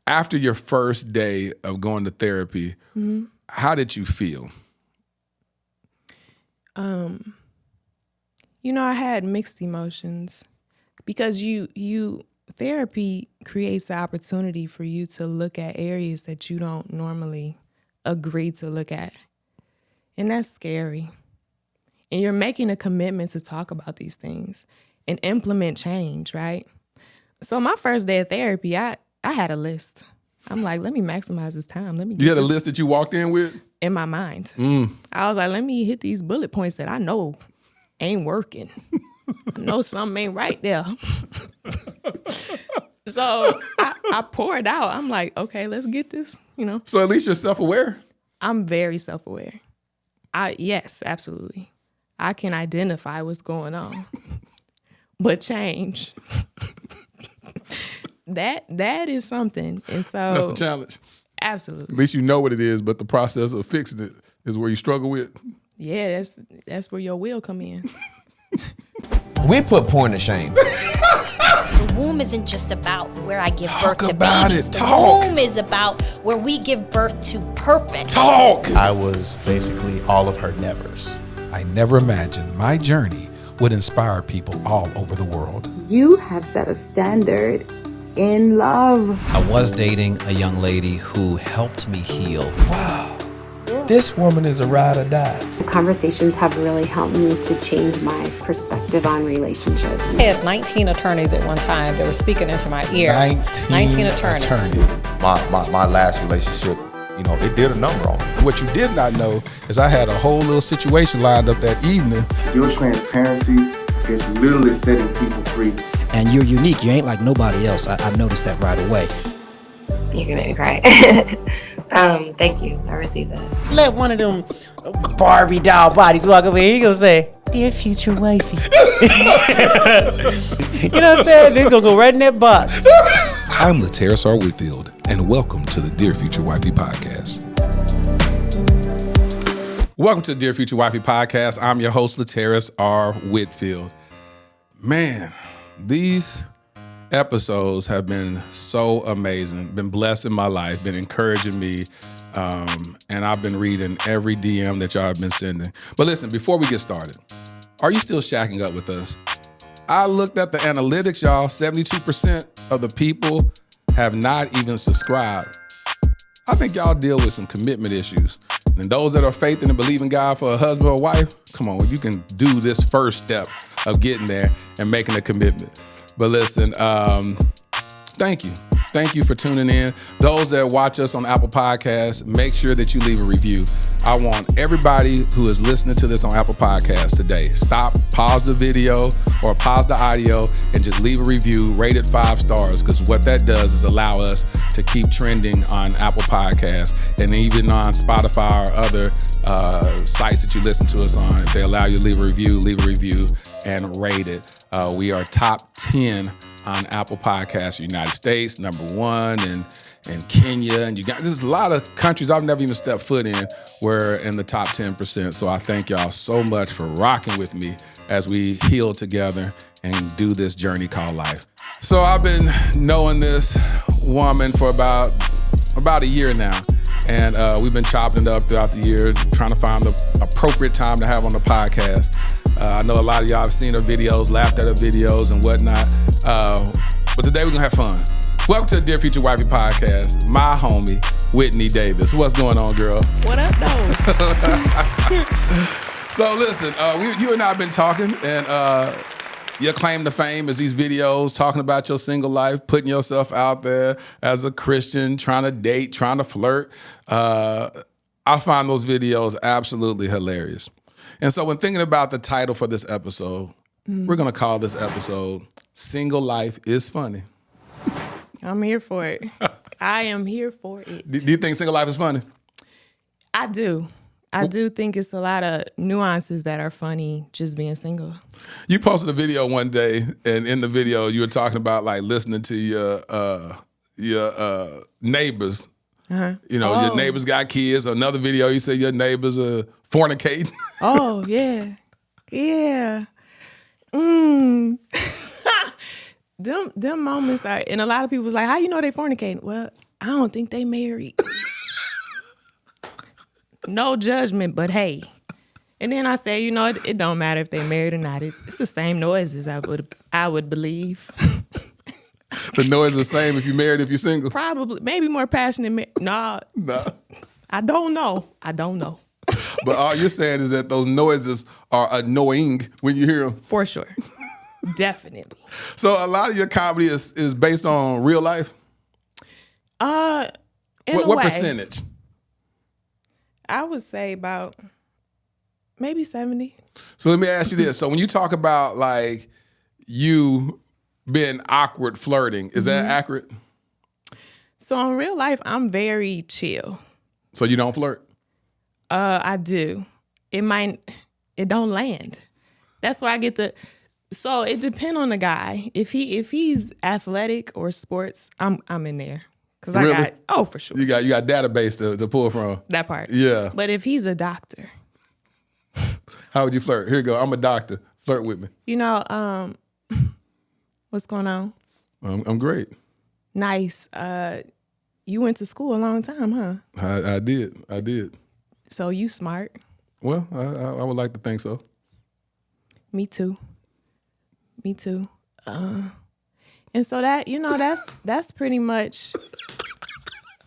After your first day of going to therapy, how did you feel? I had mixed emotions because therapy creates the opportunity for you to look at areas that you don't normally agree to look at. And that's scary. And you're making a commitment to talk about these things and implement change, right? So my first day of therapy, I had a list. I'm like, let me maximize this time. You had a list that you walked in with? In my mind. I was like, let me hit these bullet points that I know ain't working. I know something ain't right there. So I poured out. I'm like, okay, let's get this, So at least you're self-aware? I'm very self-aware. Yes, absolutely. I can identify what's going on. But change. That is something. And so that's the challenge. Absolutely. At least you know what it is, but the process of fixing it is where you struggle with. Yeah, that's where your will come in. We put porn to shame. The womb isn't just about where I give birth to babies. The womb is about where we give birth to purpose. I was basically all of her nevers. I never imagined my journey would inspire people all over the world. You have set a standard in love. I was dating a young lady who helped me heal. Wow, this woman is a ride or die. The conversations have really helped me to change my perspective on relationships. I had 19 attorneys at one time that were speaking into my ear. 19 attorneys. My last relationship, it did a number on me. What you did not know is I had a whole little situation lined up that evening. Your transparency is literally setting people free. And you're unique. You ain't like nobody else. I've noticed that right away. You're gonna make me cry. Thank you. I received that. Let one of them Barbie doll bodies walk over here. He gonna say, "Dear future wifey." You know what I'm saying? They're gonna go right in that box. I'm Laterris R. Whitfield, and welcome to the Dear Future Wifey Podcast. Welcome to the Dear Future Wifey Podcast. I'm your host, Laterris R. Whitfield. Man, these episodes have been so amazing, been blessed in my life, been encouraging me, and I've been reading every DM that y'all have been sending. But listen, before we get started, are you still shacking up with us? I looked at the analytics, y'all. 72% of the people have not even subscribed. I think y'all deal with some commitment issues. And those that are faithing and believing God for a husband or wife, come on, you can do this first step of getting there and making a commitment. But listen, thank you. Thank you for tuning in. Those that watch us on Apple Podcasts, make sure that you leave a review. I want everybody who is listening to this on Apple Podcasts today, pause the video or pause the audio and just leave a review, rate it 5 stars, because what that does is allow us to keep trending on Apple Podcasts and even on Spotify or other sites that you listen to us on. If they allow you to leave a review and rate it. We are top 10 on Apple Podcasts, United States, number 1 in Kenya, and there's a lot of countries I've never even stepped foot in. We're in the top 10%. So I thank y'all so much for rocking with me as we heal together and do this journey called life. So I've been knowing this woman for about a year now. And we've been chopping it up throughout the year, trying to find the appropriate time to have on the podcast. I know a lot of y'all have seen her videos, laughed at her videos and whatnot. But today we're going to have fun. Welcome to the Dear Future Wifey Podcast. My homie, Whitney Davis. What's going on, girl? What up, though? So listen, you and I have been talking, and your claim to fame is these videos talking about your single life, putting yourself out there as a Christian, trying to date, trying to flirt. I find those videos absolutely hilarious. And so when thinking about the title for this episode, we're going to call this episode Single Life is Funny. I'm here for it. I am here for it. Do you think single life is funny? I do. I do think it's a lot of nuances that are funny just being single. You posted a video one day, and in the video you were talking about like listening to your neighbors. Uh-huh. Your neighbors got kids. Another video, you said your neighbors are fornicating. Oh, yeah. Yeah. Them moments are, and a lot of people was like, how you know they fornicating? Well, I don't think they married. No judgment, but hey. And then I say, it don't matter if they married or not. It's the same noises, I would believe. The noise is the same if you're married, if you're single? Probably. Maybe more passionate. Nah. I don't know. But all you're saying is that those noises are annoying when you hear them? For sure. Definitely. So a lot of your comedy is based on real life? What percentage? I would say about maybe 70. So let me ask you this. So when you talk about like you being awkward flirting, is that accurate? So in real life, I'm very chill. So you don't flirt? I do. It don't land. That's why I get to. So it depends on the guy. If he's athletic or sports, I'm in there. Cause really? I got for sure. You got database to pull from. That part. Yeah. But if he's a doctor, how would you flirt? Here you go. I'm a doctor. Flirt with me. What's going on? I'm great. Nice. You went to school a long time, huh? I did. So you smart. Well, I would like to think so. Me too. And so that, that's pretty much,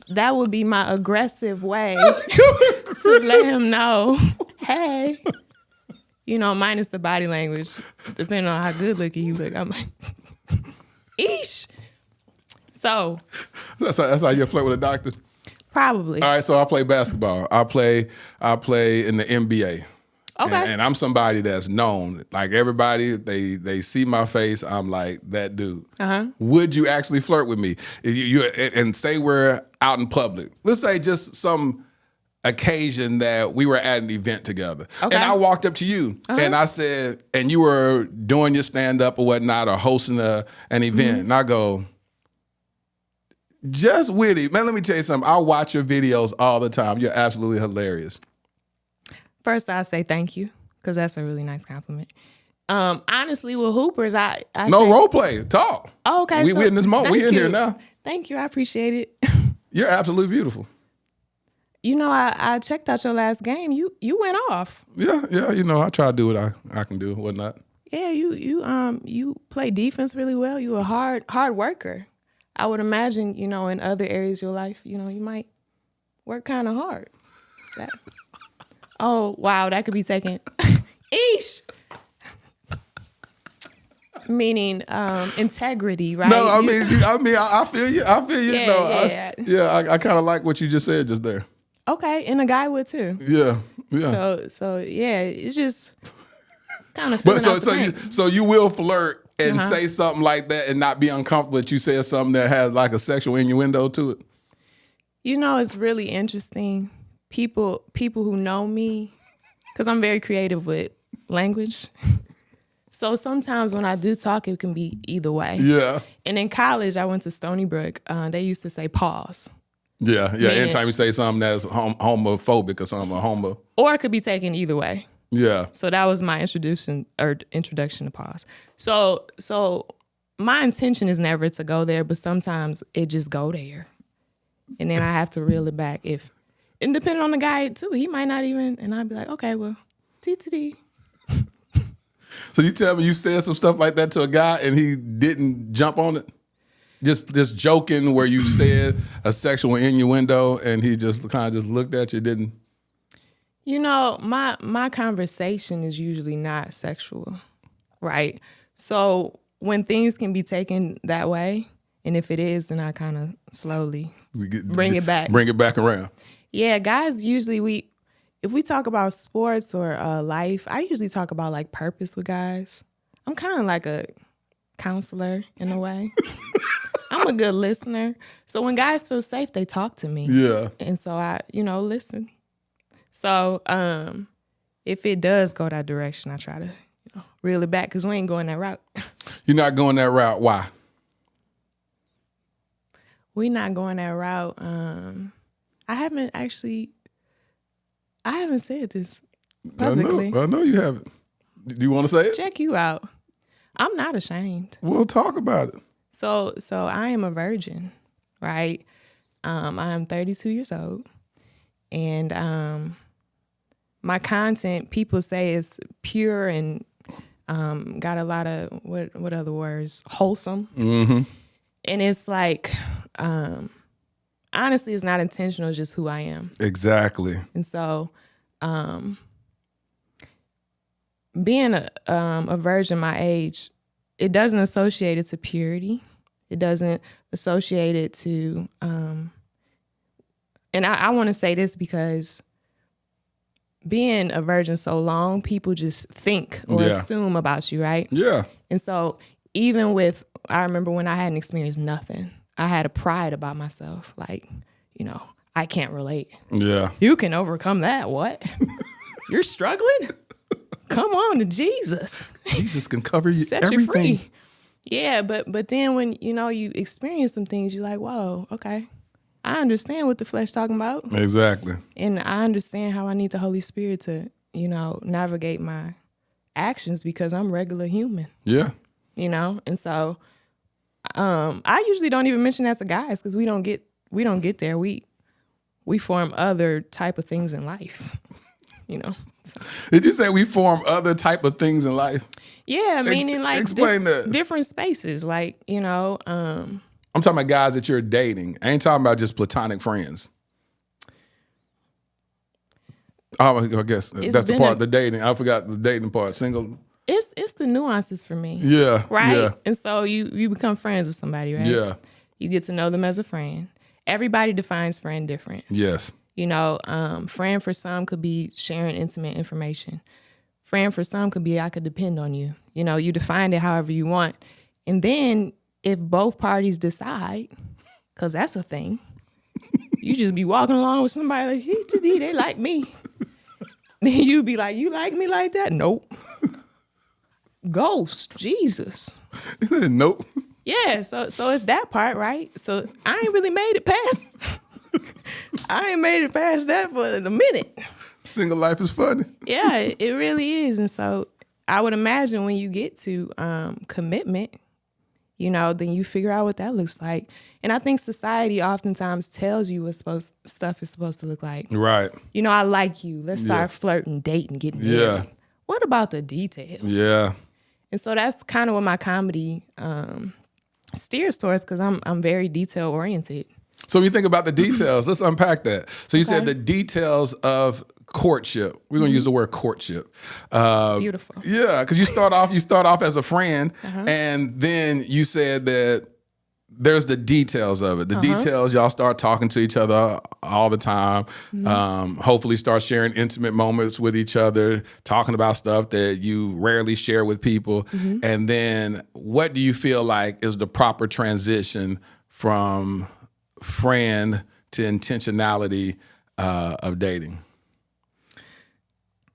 that would be my aggressive way to let him know, hey, minus the body language, depending on how good looking you look. I'm like, eesh. So. That's how you flirt with a doctor? Probably. All right, so I play basketball. I play in the NBA. Okay. And I'm somebody that's known. Like everybody, they see my face. I'm like that dude. Uh-huh. Would you actually flirt with me? And say we're out in public. Let's say just some occasion that we were at an event together. Okay. And I walked up to you and I said, and you were doing your stand-up or whatnot or hosting an event. And I go, just Whitney, man, let me tell you something. I watch your videos all the time. You're absolutely hilarious. First, I'll say thank you, because that's a really nice compliment. Honestly, with hoopers, I no, role play. Talk. Oh, okay. We in this moment. We in here now. Thank you. I appreciate it. You're absolutely beautiful. I checked out your last game. You went off. Yeah. I try to do what I can do, whatnot. Yeah, you play defense really well. You a hard worker. I would imagine, in other areas of your life, you might work kind of hard. Oh, wow, that could be taken. Eesh. Meaning integrity, right? No, I mean, I feel you. Yeah, I kind of like what you just said just there. Okay, and a guy would too. Yeah. So yeah, it's just kind of. But so you will flirt and say something like that and not be uncomfortable that you said something that has like a sexual innuendo to it? It's really interesting. People who know me, because I'm very creative with language. So sometimes when I do talk, it can be either way. Yeah. And in college, I went to Stony Brook. They used to say pause. Yeah. Anytime you say something that's homophobic or something, or homo. Or it could be taken either way. Yeah. So that was my introduction to pause. So my intention is never to go there, but sometimes it just go there. And then I have to reel it back. And depending on the guy too, he might not even, and I'd be like, okay, well, T. So you tell me you said some stuff like that to a guy and he didn't jump on it? Just joking where you said a sexual innuendo and he just kind of just looked at you, didn't? My conversation is usually not sexual, right? So when things can be taken that way, and if it is, then I kind of slowly bring it back. Bring it back around. Yeah, guys, usually if we talk about sports or life, I usually talk about like purpose with guys. I'm kind of like a counselor in a way. I'm a good listener. So when guys feel safe, they talk to me. Yeah. And so I, listen. So if it does go that direction, I try to reel it back because we ain't going that route. You're not going that route. Why? We're not going that route. I haven't said this publicly. I know you haven't. Do you want to say it? Check you out. I'm not ashamed. We'll talk about it. So I am a virgin, right? I'm 32 years old, and my content, people say, is pure and got a lot of, what other words, wholesome. Mm-hmm. And it's like, honestly, it's not intentional, it's just who I am. Exactly. And so being a virgin my age, it doesn't associate it to purity. It doesn't associate it to, and I want to say this because being a virgin so long, people just think or assume about you, right? Yeah. And so even with, I remember when I hadn't experienced nothing, I had a pride about myself. Like, I can't relate. Yeah. You can overcome that. What? You're struggling? Come on to Jesus. Jesus can cover you. Set everything. you free. Yeah, but then when, you experience some things, you're like, whoa, okay. I understand what the flesh talking about. Exactly. And I understand how I need the Holy Spirit to, navigate my actions because I'm regular human. Yeah. And so I usually don't even mention that to guys because we don't get there. We form other type of things in life, So. Did you say we form other type of things in life? Yeah, meaning like explain that. Different spaces, like I'm talking about guys that you're dating. I ain't talking about just platonic friends. Oh, I guess that's the part, the dating. I forgot the dating part. Single. It's the nuances for me. Yeah. Right? Yeah. And so you become friends with somebody, right? Yeah. You get to know them as a friend. Everybody defines friend different. Yes. Friend for some could be sharing intimate information. Friend for some could be I could depend on you. You define it however you want. And then if both parties decide, because that's a thing, you just be walking along with somebody like, they like me. Then you be like, you like me like that? Nope. Ghost, Jesus. Nope. Yeah, so it's that part, right? So I ain't really made it past. I ain't made it past that for a minute. Single life is funny. Yeah, it really is. And so I would imagine when you get to commitment, then you figure out what that looks like. And I think society oftentimes tells you what stuff is supposed to look like. Right. I like you. Let's start flirting, dating, getting married. Yeah. What about the details? Yeah. And so that's kind of what my comedy steers towards because I'm very detail oriented. So when you think about the details, let's unpack that. So you said the details of courtship. We're going to use the word courtship. It's beautiful. Yeah, because you start off as a friend, and then you said that there's the details of it. The details, y'all start talking to each other all the time. Hopefully start sharing intimate moments with each other, talking about stuff that you rarely share with people. And then what do you feel like is the proper transition from friend to intentionality of dating?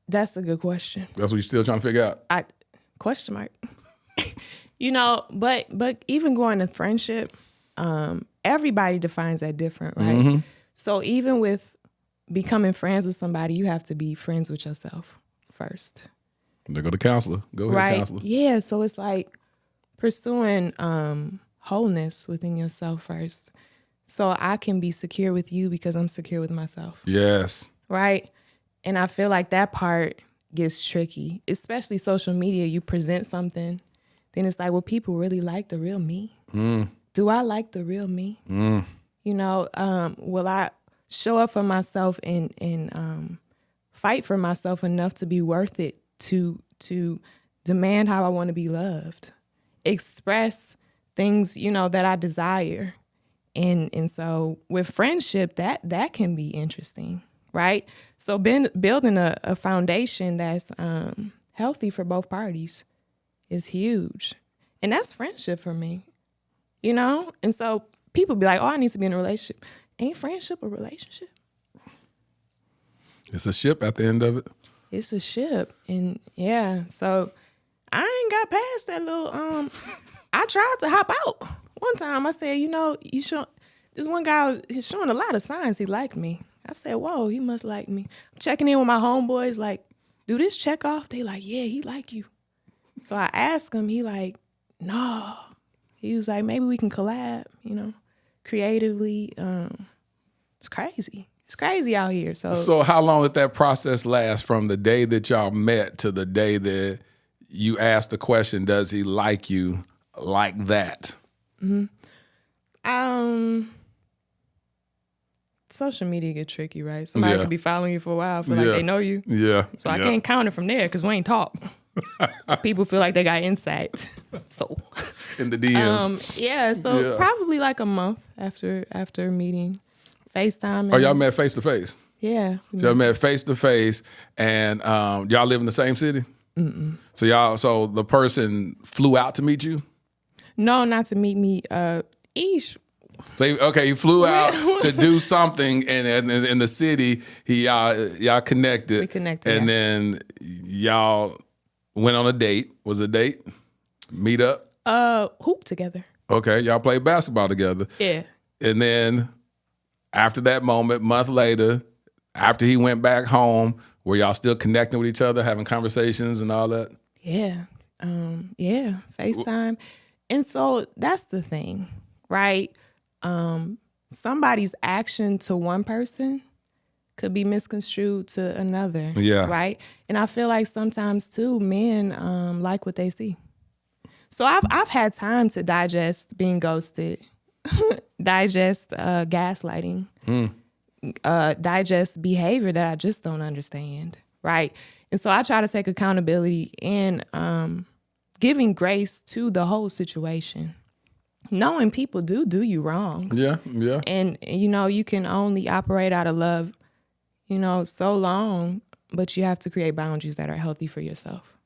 That's a good question. That's what you're still trying to figure out? Question mark. But even going to friendship, everybody defines that different, right? So even with becoming friends with somebody, you have to be friends with yourself first. They go to counselor. Go ahead, counselor. Yeah, so it's like pursuing wholeness within yourself first. So I can be secure with you because I'm secure with myself. Yes. Right? And I feel like that part gets tricky, especially social media. You present something, then it's like, well, people really like the real me. Do I like the real me? Will I show up for myself and fight for myself enough to be worth it to demand how I want to be loved, express things, that I desire. And so with friendship, that can be interesting, right? So building a foundation that's healthy for both parties is huge. And that's friendship for me, And so people be like, oh, I need to be in a relationship. Ain't friendship a relationship? It's a ship at the end of it. It's a ship. And yeah, so I ain't got past that little, I tried to hop out. One time I said, this one guy was showing a lot of signs he liked me. I said, whoa, he must like me. I'm checking in with my homeboys, like, do this check off? They like, yeah, he like you. So I asked him, he like, no. He was like, maybe we can collab, creatively. It's crazy. It's crazy out here. So how long did that process last from the day that y'all met to the day that you asked the question, does he like you like that? Social media get tricky, right? Somebody could be following you for a while, feel like they know you. Yeah. So I can't count it from there because we ain't talk. People feel like they got insight. So in the DMs. Probably like a month after meeting. FaceTime. Oh, y'all met face to face? Yeah. So y'all met face to face, and y'all live in the same city? Mm-mm. So the person flew out to meet you? No, not to meet me. So you flew out to do something, and in the city, y'all connected. We connected, and then y'all went on a date. Was it a date? Meet up? Hoop together. Okay, y'all played basketball together. Yeah. And then after that moment, month later, after he went back home, were y'all still connecting with each other, having conversations and all that? Yeah. FaceTime. And so that's the thing, right? Somebody's action to one person could be misconstrued to another. Yeah. Right? And I feel like sometimes too, men like what they see. So I've had time to digest being ghosted, digest gaslighting, digest behavior that I just don't understand. Right? And so I try to take accountability and giving grace to the whole situation. Knowing people do you wrong. Yeah. And, you can only operate out of love, so long, but you have to create boundaries that are healthy for yourself.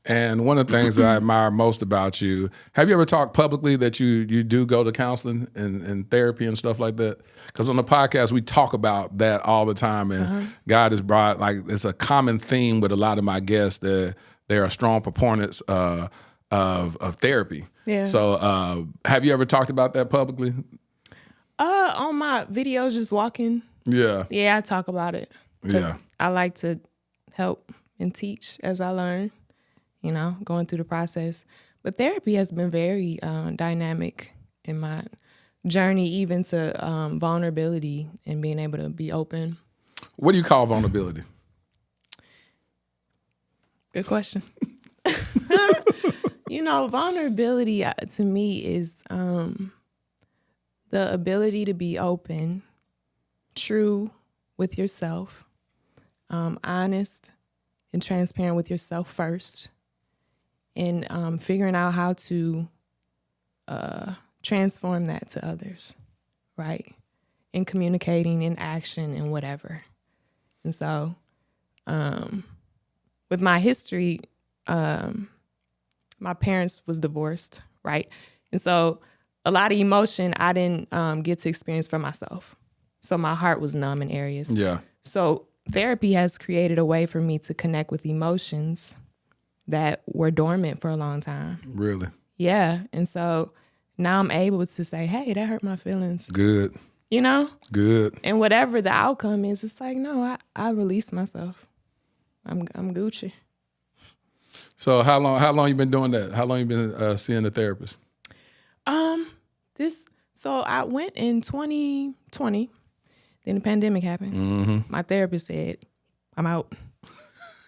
And one of the things that I admire most about you, have you ever talked publicly that you do go to counseling and therapy and stuff like that? Because on the podcast, we talk about that all the time. And God has brought, it's a common theme with a lot of my guests that they are strong proponents of therapy. Yeah. So have you ever talked about that publicly? On my videos, just walking. Yeah. Yeah, I talk about it. Yeah. I like to help and teach as I learn, going through the process. But therapy has been very dynamic in my journey, even to vulnerability and being able to be open. What do you call vulnerability? Good question. Vulnerability to me is the ability to be open, true with yourself, honest and transparent with yourself first, and figuring out how to transform that to others, right? In communicating, in action, and whatever. And so with my history, my parents was divorced, right? And so a lot of emotion I didn't get to experience for myself. So my heart was numb in areas. Yeah. So therapy has created a way for me to connect with emotions that were dormant for a long time. Really? Yeah. And so now I'm able to say, hey, that hurt my feelings. Good. Good. And whatever the outcome is, it's like, no, I released myself. I'm Gucci. So how long you been doing that? How long you been seeing the therapist? So I went in 2020. Then the pandemic happened. Mm-hmm. My therapist said, I'm out.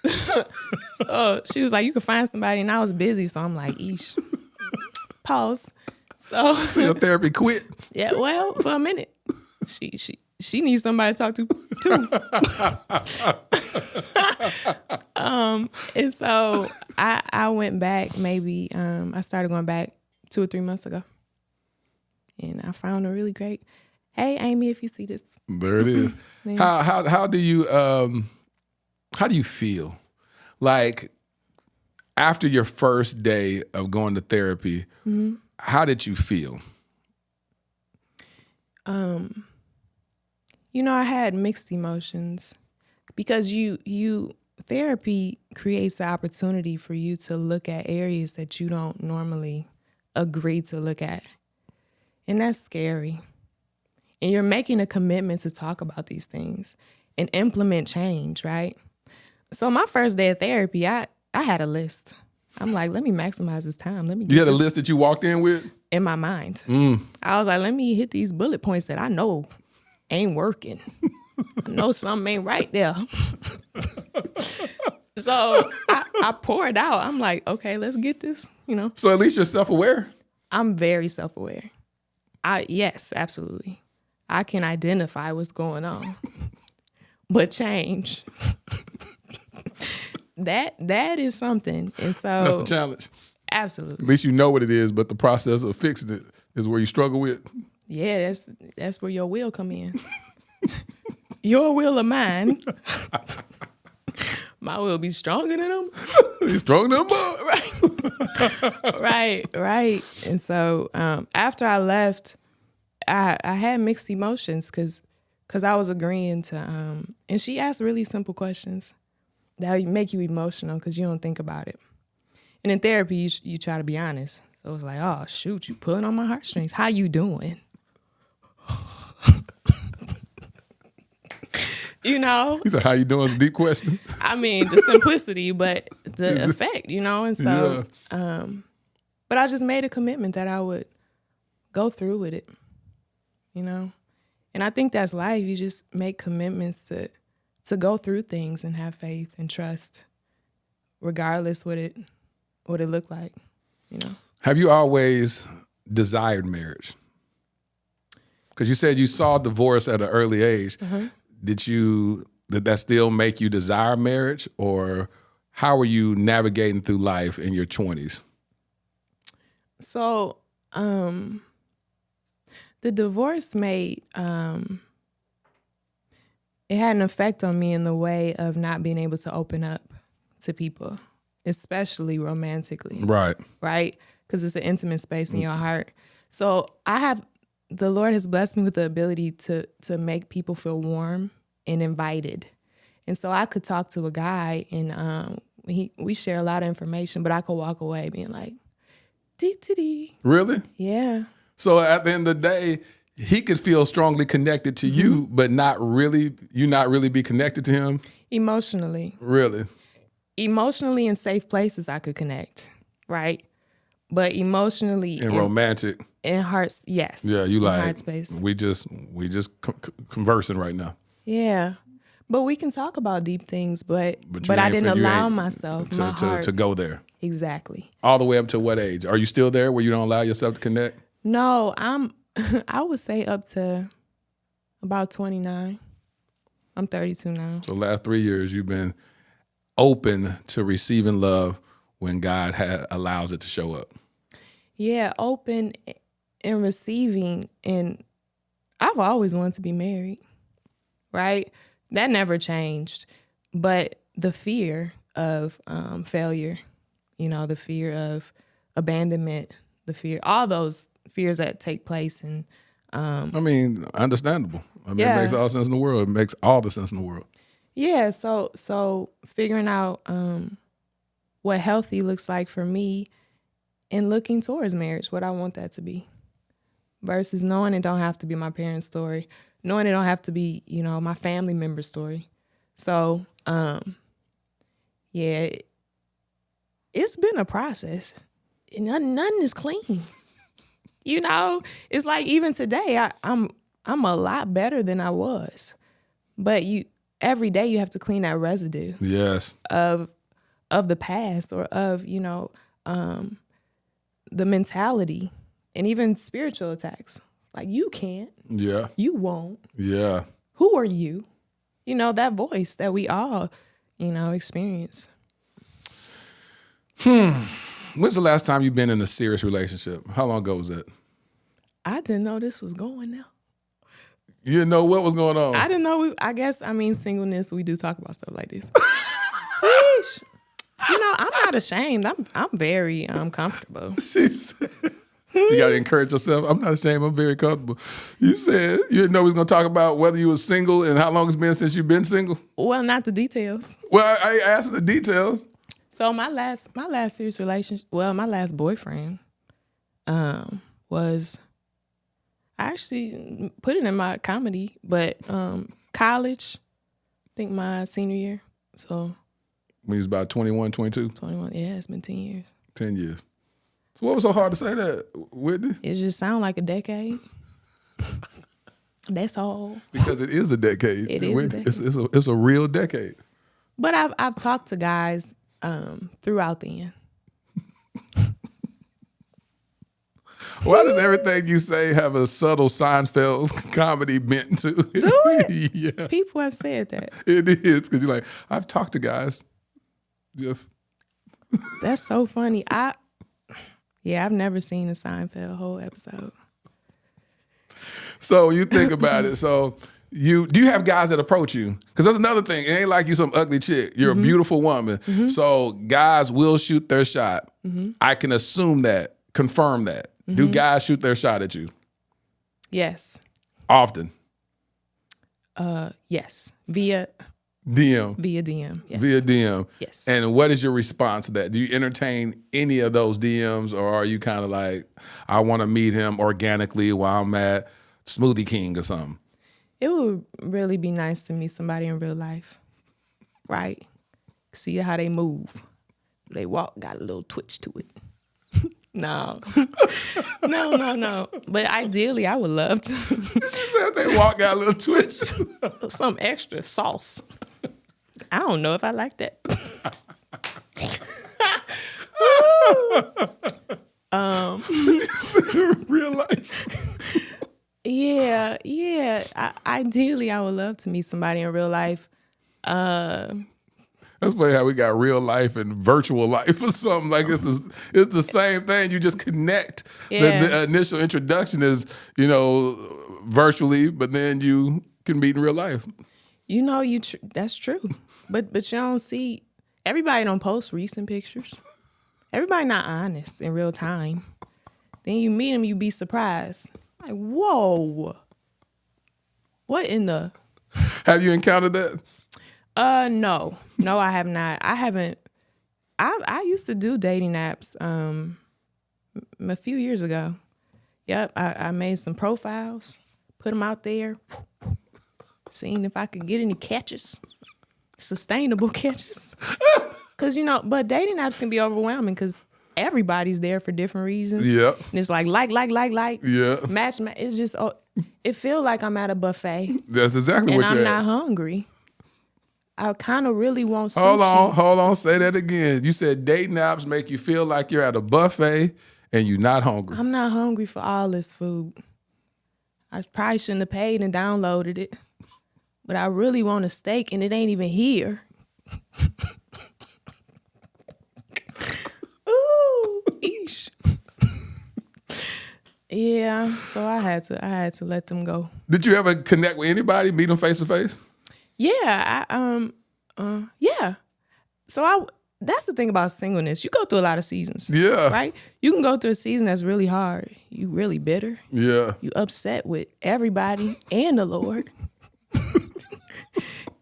So she was like, you could find somebody, and I was busy. So I'm like, eesh. Pause. So your therapy quit. Yeah, well, for a minute. She needs somebody to talk to too. And so I went back maybe, I started going back 2 or 3 months ago. And I found a really great, hey, Amy, if you see this. There it is. How do you feel? Like after your first day of going to therapy, how did you feel? I had mixed emotions because therapy creates the opportunity for you to look at areas that you don't normally agree to look at. And that's scary. And you're making a commitment to talk about these things and implement change, right? So my first day of therapy, I had a list. I'm like, let me maximize this time. You had a list that you walked in with? In my mind. I was like, let me hit these bullet points that I know ain't working. I know something ain't right there. So I pour it out. I'm like, okay, let's get this, So at least you're self-aware? I'm very self-aware. Yes, absolutely. I can identify what's going on. But change. That is something. And so that's the challenge. Absolutely. At least you know what it is, but the process of fixing it is where you struggle with. Yeah, that's where your will come in. Your will or mine. My will be stronger than them. He's stronger than them. Right. And so after I left, I had mixed emotions because I was agreeing to, and she asked really simple questions that make you emotional because you don't think about it. And in therapy, you try to be honest. So it's like, oh, shoot, you pulling on my heartstrings. How you doing? He said, how you doing? It's a deep question. I mean, the simplicity, but the effect, And so, but I just made a commitment that I would go through with it, And I think that's life. You just make commitments to go through things and have faith and trust, regardless what it looked like, Have you always desired marriage? Because you said you saw divorce at an early age. Mm-hmm. Did that still make you desire marriage, or how were you navigating through life in your 20s? So, the divorce made it had an effect on me in the way of not being able to open up to people, especially romantically. Right. Because it's an intimate space in your heart. So the Lord has blessed me with the ability to make people feel warm and invited. And so I could talk to a guy and we share a lot of information, but I could walk away being like, dee. Really? Yeah. So at the end of the day, he could feel strongly connected to you, but not really be connected to him? Emotionally. Really? Emotionally in safe places I could connect, right? But emotionally and romantic. In hearts, yes. Yeah, you like heart space. We just conversing right now. Yeah. But we can talk about deep things, but I didn't allow myself to go there. Exactly. All the way up to what age? Are you still there where you don't allow yourself to connect? No, I would say up to about 29. I'm 32 now. So last 3 years you've been open to receiving love when God allows it to show up. Yeah, open and receiving, and I've always wanted to be married, right? That never changed, but the fear of failure, the fear of abandonment, all those fears that take place, and understandable. It makes all the sense in the world. It makes all the sense in the world. Yeah, so figuring out what healthy looks like for me and looking towards marriage, what I want that to be, versus knowing it don't have to be my parents' story, knowing it don't have to be, my family member's story. So, yeah, it's been a process. Nothing is clean. It's like even today, I'm a lot better than I was, but every day you have to clean that residue. Yes. Of the past, or of the mentality, and even spiritual attacks. Like, you can't. Yeah. You won't. Yeah. Who are you? That voice that we all, experience. When's the last time you've been in a serious relationship? How long ago was that? I didn't know this was going now. You didn't know what was going on? I didn't know. Singleness, we do talk about stuff like this. I'm not ashamed. I'm very comfortable. She said, you got to encourage yourself. I'm not ashamed. I'm very comfortable. You said you didn't know we was going to talk about whether you were single and how long it's been since you've been single? Well, not the details. Well, I asked the details. So my last serious relationship, my last boyfriend was, I actually put it in my comedy, but college, I think my senior year. So when you was about 21, 22? 21, yeah, it's been 10 years. 10 years. So what was so hard to say that, Whitney? It just sounded like a decade. That's all. Because it is a decade. It is a decade. It's a real decade. But I've talked to guys throughout the end. Why does everything you say have a subtle Seinfeld comedy bent to it? Do it? Yeah. People have said that. It is, because you're like, I've talked to guys. Yeah. That's so funny. I've never seen a Seinfeld whole episode. So you think about it. So do you have guys that approach you? Because that's another thing. It ain't like you some ugly chick. You're a beautiful woman. So guys will shoot their shot. I can assume that, confirm that. Do guys shoot their shot at you? Yes. Often? Yes. Via DM? Via DM, yes. Via DM? Yes. And what is your response to that? Do you entertain any of those DMs, or are you kind of like, I want to meet him organically while I'm at Smoothie King or something? It would really be nice to meet somebody in real life, right? See how they move. They walk, got a little twitch to it. No. No. But ideally, I would love to. Said they walk, got a little twitch. Some extra sauce. I don't know if I like that. Real life. Yeah. Ideally, I would love to meet somebody in real life. That's funny how we got real life and virtual life or something. Like it's the same thing. You just connect. Yeah. The initial introduction is, virtually, but then you can meet in real life. That's true. But you don't see, everybody don't post recent pictures. Everybody not honest in real time. Then you meet them, you be surprised. Like, whoa. What in the? Have you encountered that? No, I have not. I haven't. I used to do dating apps a few years ago. Yep, I made some profiles, put them out there, seeing if I could get any catches, sustainable catches. Because, but dating apps can be overwhelming because everybody's there for different reasons. Yep. And it's like. Yeah. Match. It's just, it feels like I'm at a buffet. That's exactly what you're And at. I'm not hungry. I kind of really want sushi. Hold on. Say that again. You said dating apps make you feel like you're at a buffet and you're not hungry. I'm not hungry for all this food. I probably shouldn't have paid and downloaded it. But I really want a steak and it ain't even here. Ooh, eesh. Yeah, so I had to let them go. Did you ever connect with anybody, meet them face to face? Yeah, yeah. So that's the thing about singleness. You go through a lot of seasons. Yeah. Right? You can go through a season that's really hard. You really bitter. Yeah. You upset with everybody and the Lord.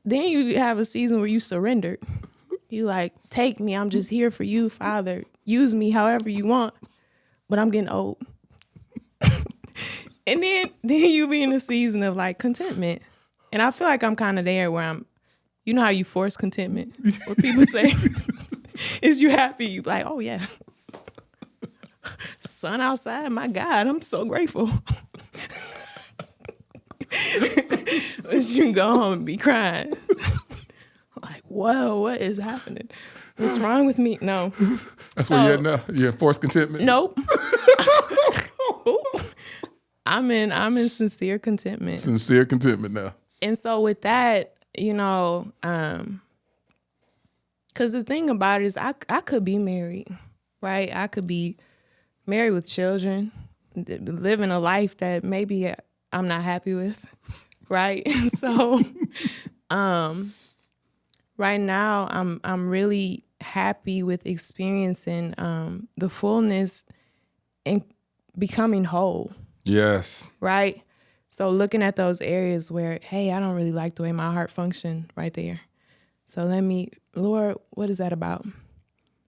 Then you have a season where you surrendered. You like, take me. I'm just here for you, Father. Use me however you want. But I'm getting old. And then you be in a season of like contentment. And I feel like I'm kind of there where I'm, you know how you force contentment? Where people say, is you happy? You like, oh yeah. Sun outside, my God, I'm so grateful. But you can go home and be crying. Like, whoa, what is happening? What's wrong with me? No. That's where you're at now? You're in forced contentment? Nope. I'm in sincere contentment. Sincere contentment now. And so with that, because the thing about it is I could be married, right? I could be married with children, living a life that maybe I'm not happy with, right? So right now I'm really happy with experiencing the fullness and becoming whole. Yes. Right? So looking at those areas where, hey, I don't really like the way my heart functions right there. So Lord, what is that about?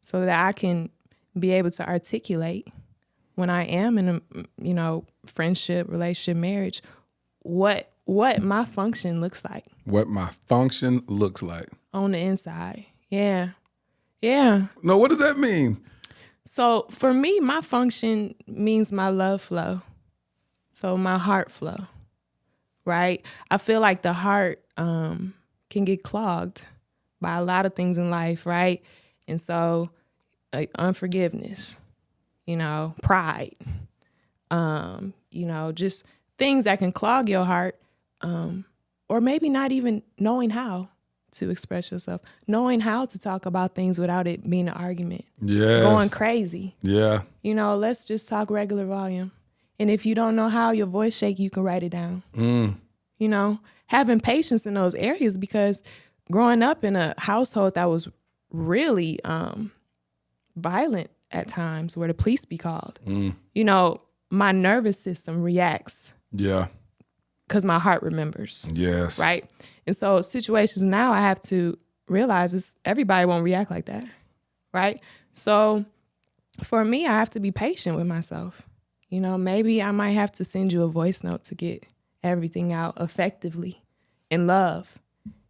So that I can be able to articulate when I am in a, friendship, relationship, marriage, what my function looks like. What my function looks like. On the inside. Yeah. Yeah. No, what does that mean? So for me, my function means my love flow. So my heart flow. right? I feel like the heart can get clogged by a lot of things in life, right? And so like unforgiveness, pride, just things that can clog your heart, or maybe not even knowing how to express yourself, knowing how to talk about things without it being an argument, going crazy. Yeah. Let's just talk regular volume. And if you don't know how your voice shake, you can write it down. Having patience in those areas, because growing up in a household that was really violent at times, where the police be called, my nervous system reacts. Yeah. Because my heart remembers. Yes. Right? And so situations now I have to realize is everybody won't react like that. Right? So for me, I have to be patient with myself. Maybe I might have to send you a voice note to get everything out effectively in love.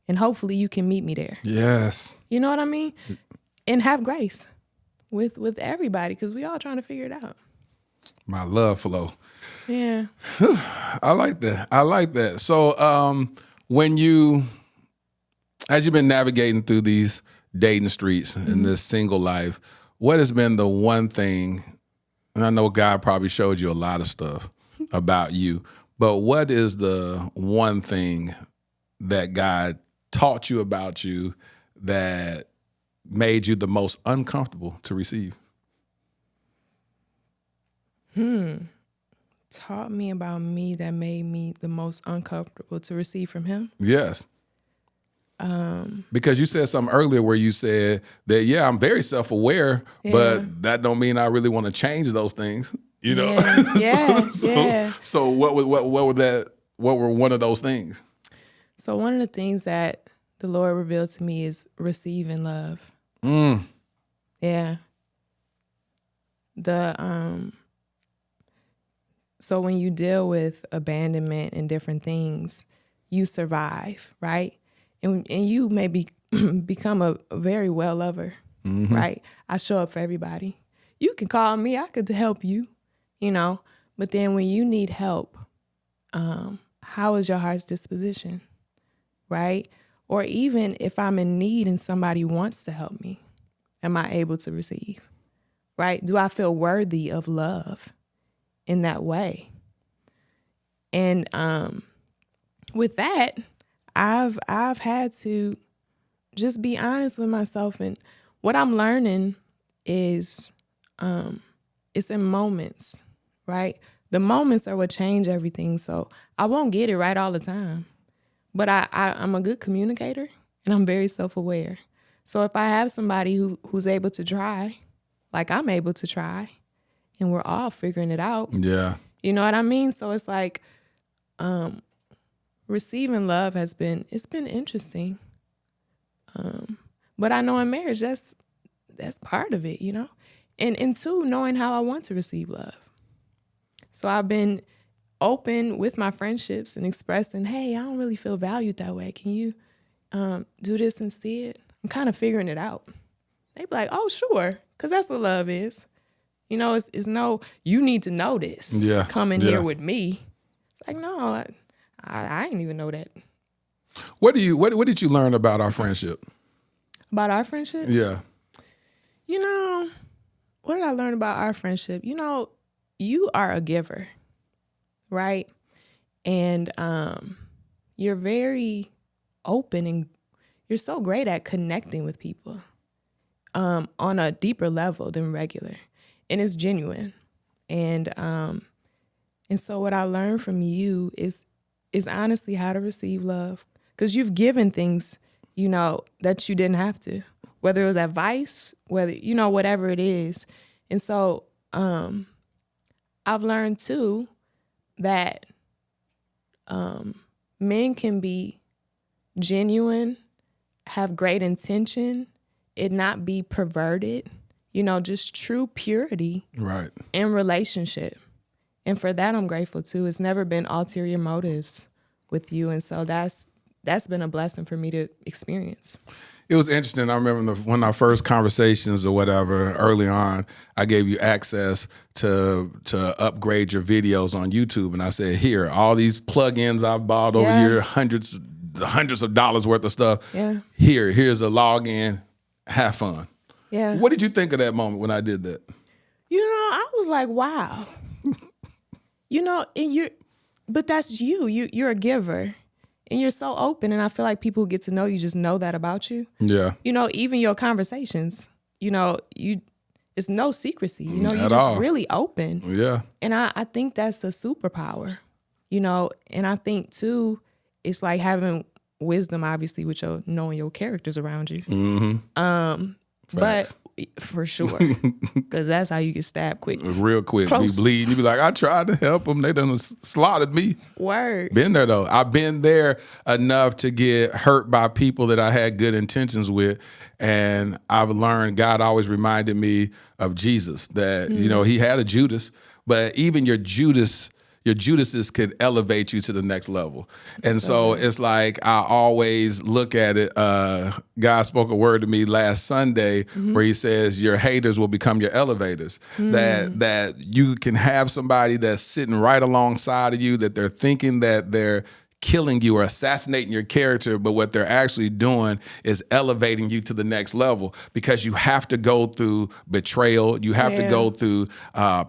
And hopefully you can meet me there. Yes. You know what I mean? And have grace with everybody, because we all trying to figure it out. My love flow. Yeah. I like that. So as you've been navigating through these dating streets and this single life, what has been the one thing, and I know God probably showed you a lot of stuff about you, but what is the one thing that God taught you about you that made you the most uncomfortable to receive? Taught me about me that made me the most uncomfortable to receive from him? Yes. Because you said something earlier where you said that, I'm very self-aware, but that don't mean I really want to change those things, Yeah. So what were one of those things? So one of the things that the Lord revealed to me is receiving love. Yeah. So when you deal with abandonment and different things, you survive, right? And you may become a very well lover, right? I show up for everybody. You can call me, I could help you, But then when you need help, how is your heart's disposition, right? Or even if I'm in need and somebody wants to help me, am I able to receive, right? Do I feel worthy of love in that way? And with that, I've had to just be honest with myself, and what I'm learning is it's in moments, right? The moments are what change everything. So I won't get it right all the time, but I'm a good communicator and I'm very self-aware. So if I have somebody who's able to try, like I'm able to try, and we're all figuring it out. Yeah. You know what I mean? So it's like receiving love it's been interesting. But I know in marriage that's part of it, And two, knowing how I want to receive love. So I've been open with my friendships and expressing, hey, I don't really feel valued that way. Can you do this instead? I'm kind of figuring it out. They be like, oh, sure, because that's what love is. It's no, you need to know this. Yeah. Come in here with me. It's like, no, I didn't even know that. What did you learn about our friendship? About our friendship? Yeah. What did I learn about our friendship? You are a giver, right? And you're very open and you're so great at connecting with people on a deeper level than regular. And it's genuine. And so what I learned from you is honestly how to receive love. Because you've given things, that you didn't have to. Whether it was advice, whether, whatever it is. And so I've learned too that men can be genuine, have great intention, it not be perverted, just true purity right in relationship. And for that, I'm grateful too. It's never been ulterior motives with you. And so that's that's been a blessing for me to experience. It was interesting. I remember one of our first conversations or whatever early on, I gave you access to upgrade your videos on YouTube. And I said, here, all these plugins I've bought over here, hundreds of dollars worth of stuff. Yeah. Here's a login. Have fun. Yeah. What did you think of that moment when I did that? I was like, wow. But that's you. You're a giver. And you're so open, and I feel like people who get to know you just know that about you. Yeah. Even your conversations, it's no secrecy. You're just really open. Yeah. And I think that's a superpower, and I think too, it's like having wisdom, obviously, with knowing your characters around you. Mm-hmm. But for sure, because that's how you get stabbed quick. Real quick. Close. You bleed. You be like, I tried to help them. They done slaughtered me. Word. Been there, though. I've been there enough to get hurt by people that I had good intentions with. And I've learned God always reminded me of Jesus, that, he had a Judas. But even your Judases could elevate you to the next level. And so it's like I always look at it. God spoke a word to me last Sunday where he says your haters will become your elevators. That you can have somebody that's sitting right alongside of you, that they're thinking that they're killing you or assassinating your character, but what they're actually doing is elevating you to the next level, because you have to go through betrayal. You have to go through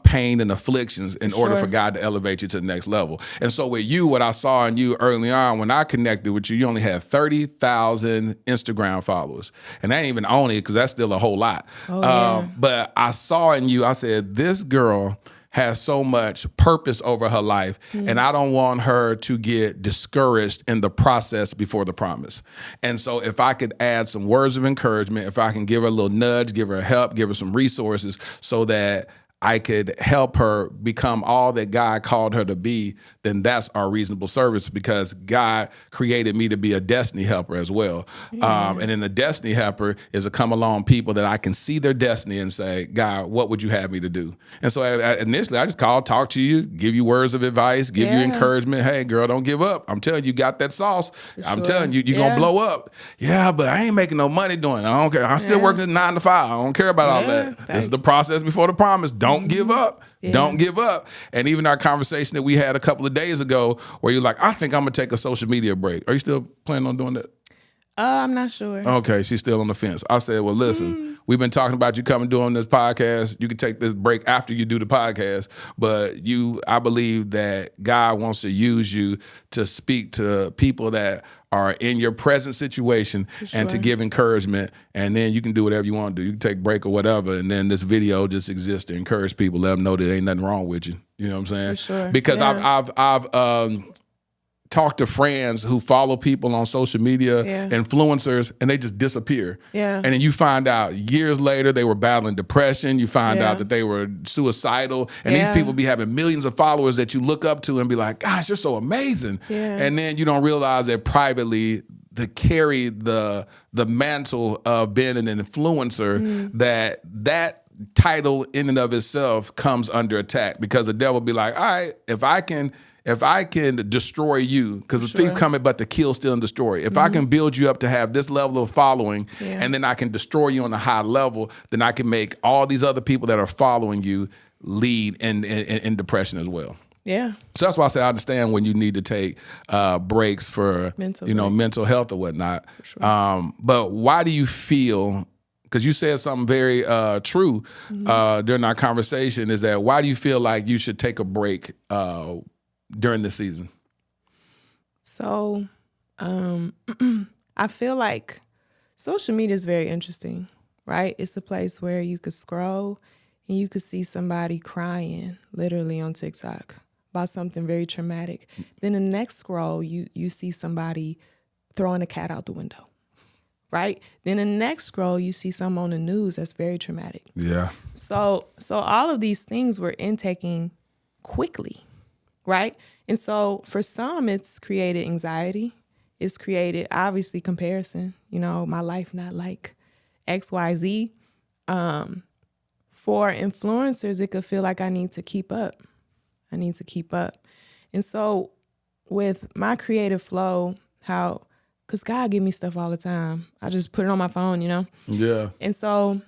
pain and afflictions in order for God to elevate you to the next level. And so with you, what I saw in you early on when I connected with you, you only had 30,000 Instagram followers. And that ain't even only, because that's still a whole lot. But I saw in you, I said, this girl has so much purpose over her life, and I don't want her to get discouraged in the process before the promise. And so if I could add some words of encouragement, if I can give her a little nudge, give her help, give her some resources so that I could help her become all that God called her to be, then that's our reasonable service, because God created me to be a destiny helper as well. And then the destiny helper is to come along people that I can see their destiny and say, God, what would you have me to do? And so initially I just called, talk to you, give you words of advice, give you encouragement. Hey, girl, don't give up. I'm telling you, got that sauce. I'm telling you, you're going to blow up. Yeah, but I ain't making no money doing it. I don't care. I'm still working 9 to 5. I don't care about all that. This is the process before the promise. Don't give up. Yeah. Don't give up. And even our conversation that we had a couple of days ago where you're like, I think I'm going to take a social media break. Are you still planning on doing that? I'm not sure. Okay, she's still on the fence. I said, well, listen, we've been talking about you coming doing this podcast. You can take this break after you do the podcast, but I believe that God wants to use you to speak to people that are in your present situation and to give encouragement, and then you can do whatever you want to do. You can take a break or whatever, and then this video just exists to encourage people, let them know that ain't nothing wrong with you. You know what I'm saying? For sure. Because I've talk to friends who follow people on social media, influencers, and they just disappear. Yeah. And then you find out years later they were battling depression. You find out that they were suicidal. And these people be having millions of followers that you look up to and be like, gosh, you're so amazing. Yeah. And then you don't realize that privately to carry the mantle of being an influencer, that title in and of itself comes under attack, because the devil be like, all right, if I can destroy you, because the thief cometh but to kill, steal, and destroy. If I can build you up to have this level of following, and then I can destroy you on a high level, then I can make all these other people that are following you lead in depression as well. Yeah. So that's why I say I understand when you need to take breaks for mental health or whatnot. Sure. But why do you feel, because you said something very true during our conversation, is that why do you feel like you should take a break during the season? So I feel like social media is very interesting, right? It's a place where you could scroll and you could see somebody crying literally on TikTok about something very traumatic. Then the next scroll, you see somebody throwing a cat out the window, right? Then the next scroll, you see something on the news that's very traumatic. Yeah. So all of these things we're intaking quickly, right? And so for some, it's created anxiety. It's created, obviously, comparison. My life not like X, Y, Z. For influencers, it could feel like I need to keep up. And so with my creative flow, how because God give me stuff all the time. I just put it on my phone, you know? Yeah. And so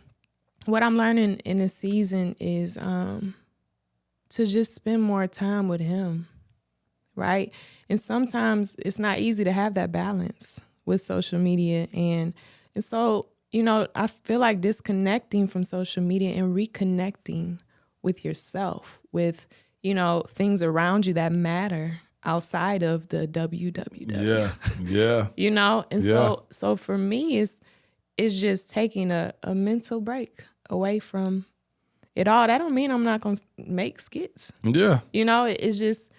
what I'm learning in this season is to just spend more time with him, right? And sometimes it's not easy to have that balance with social media. And so, you know, I feel like disconnecting from social media and reconnecting with yourself, with, you know, things around you that matter outside of the www. Yeah. You know? And so for me, it's just taking a mental break away from it all. That don't mean I'm not going to make skits. Yeah. You know, it's just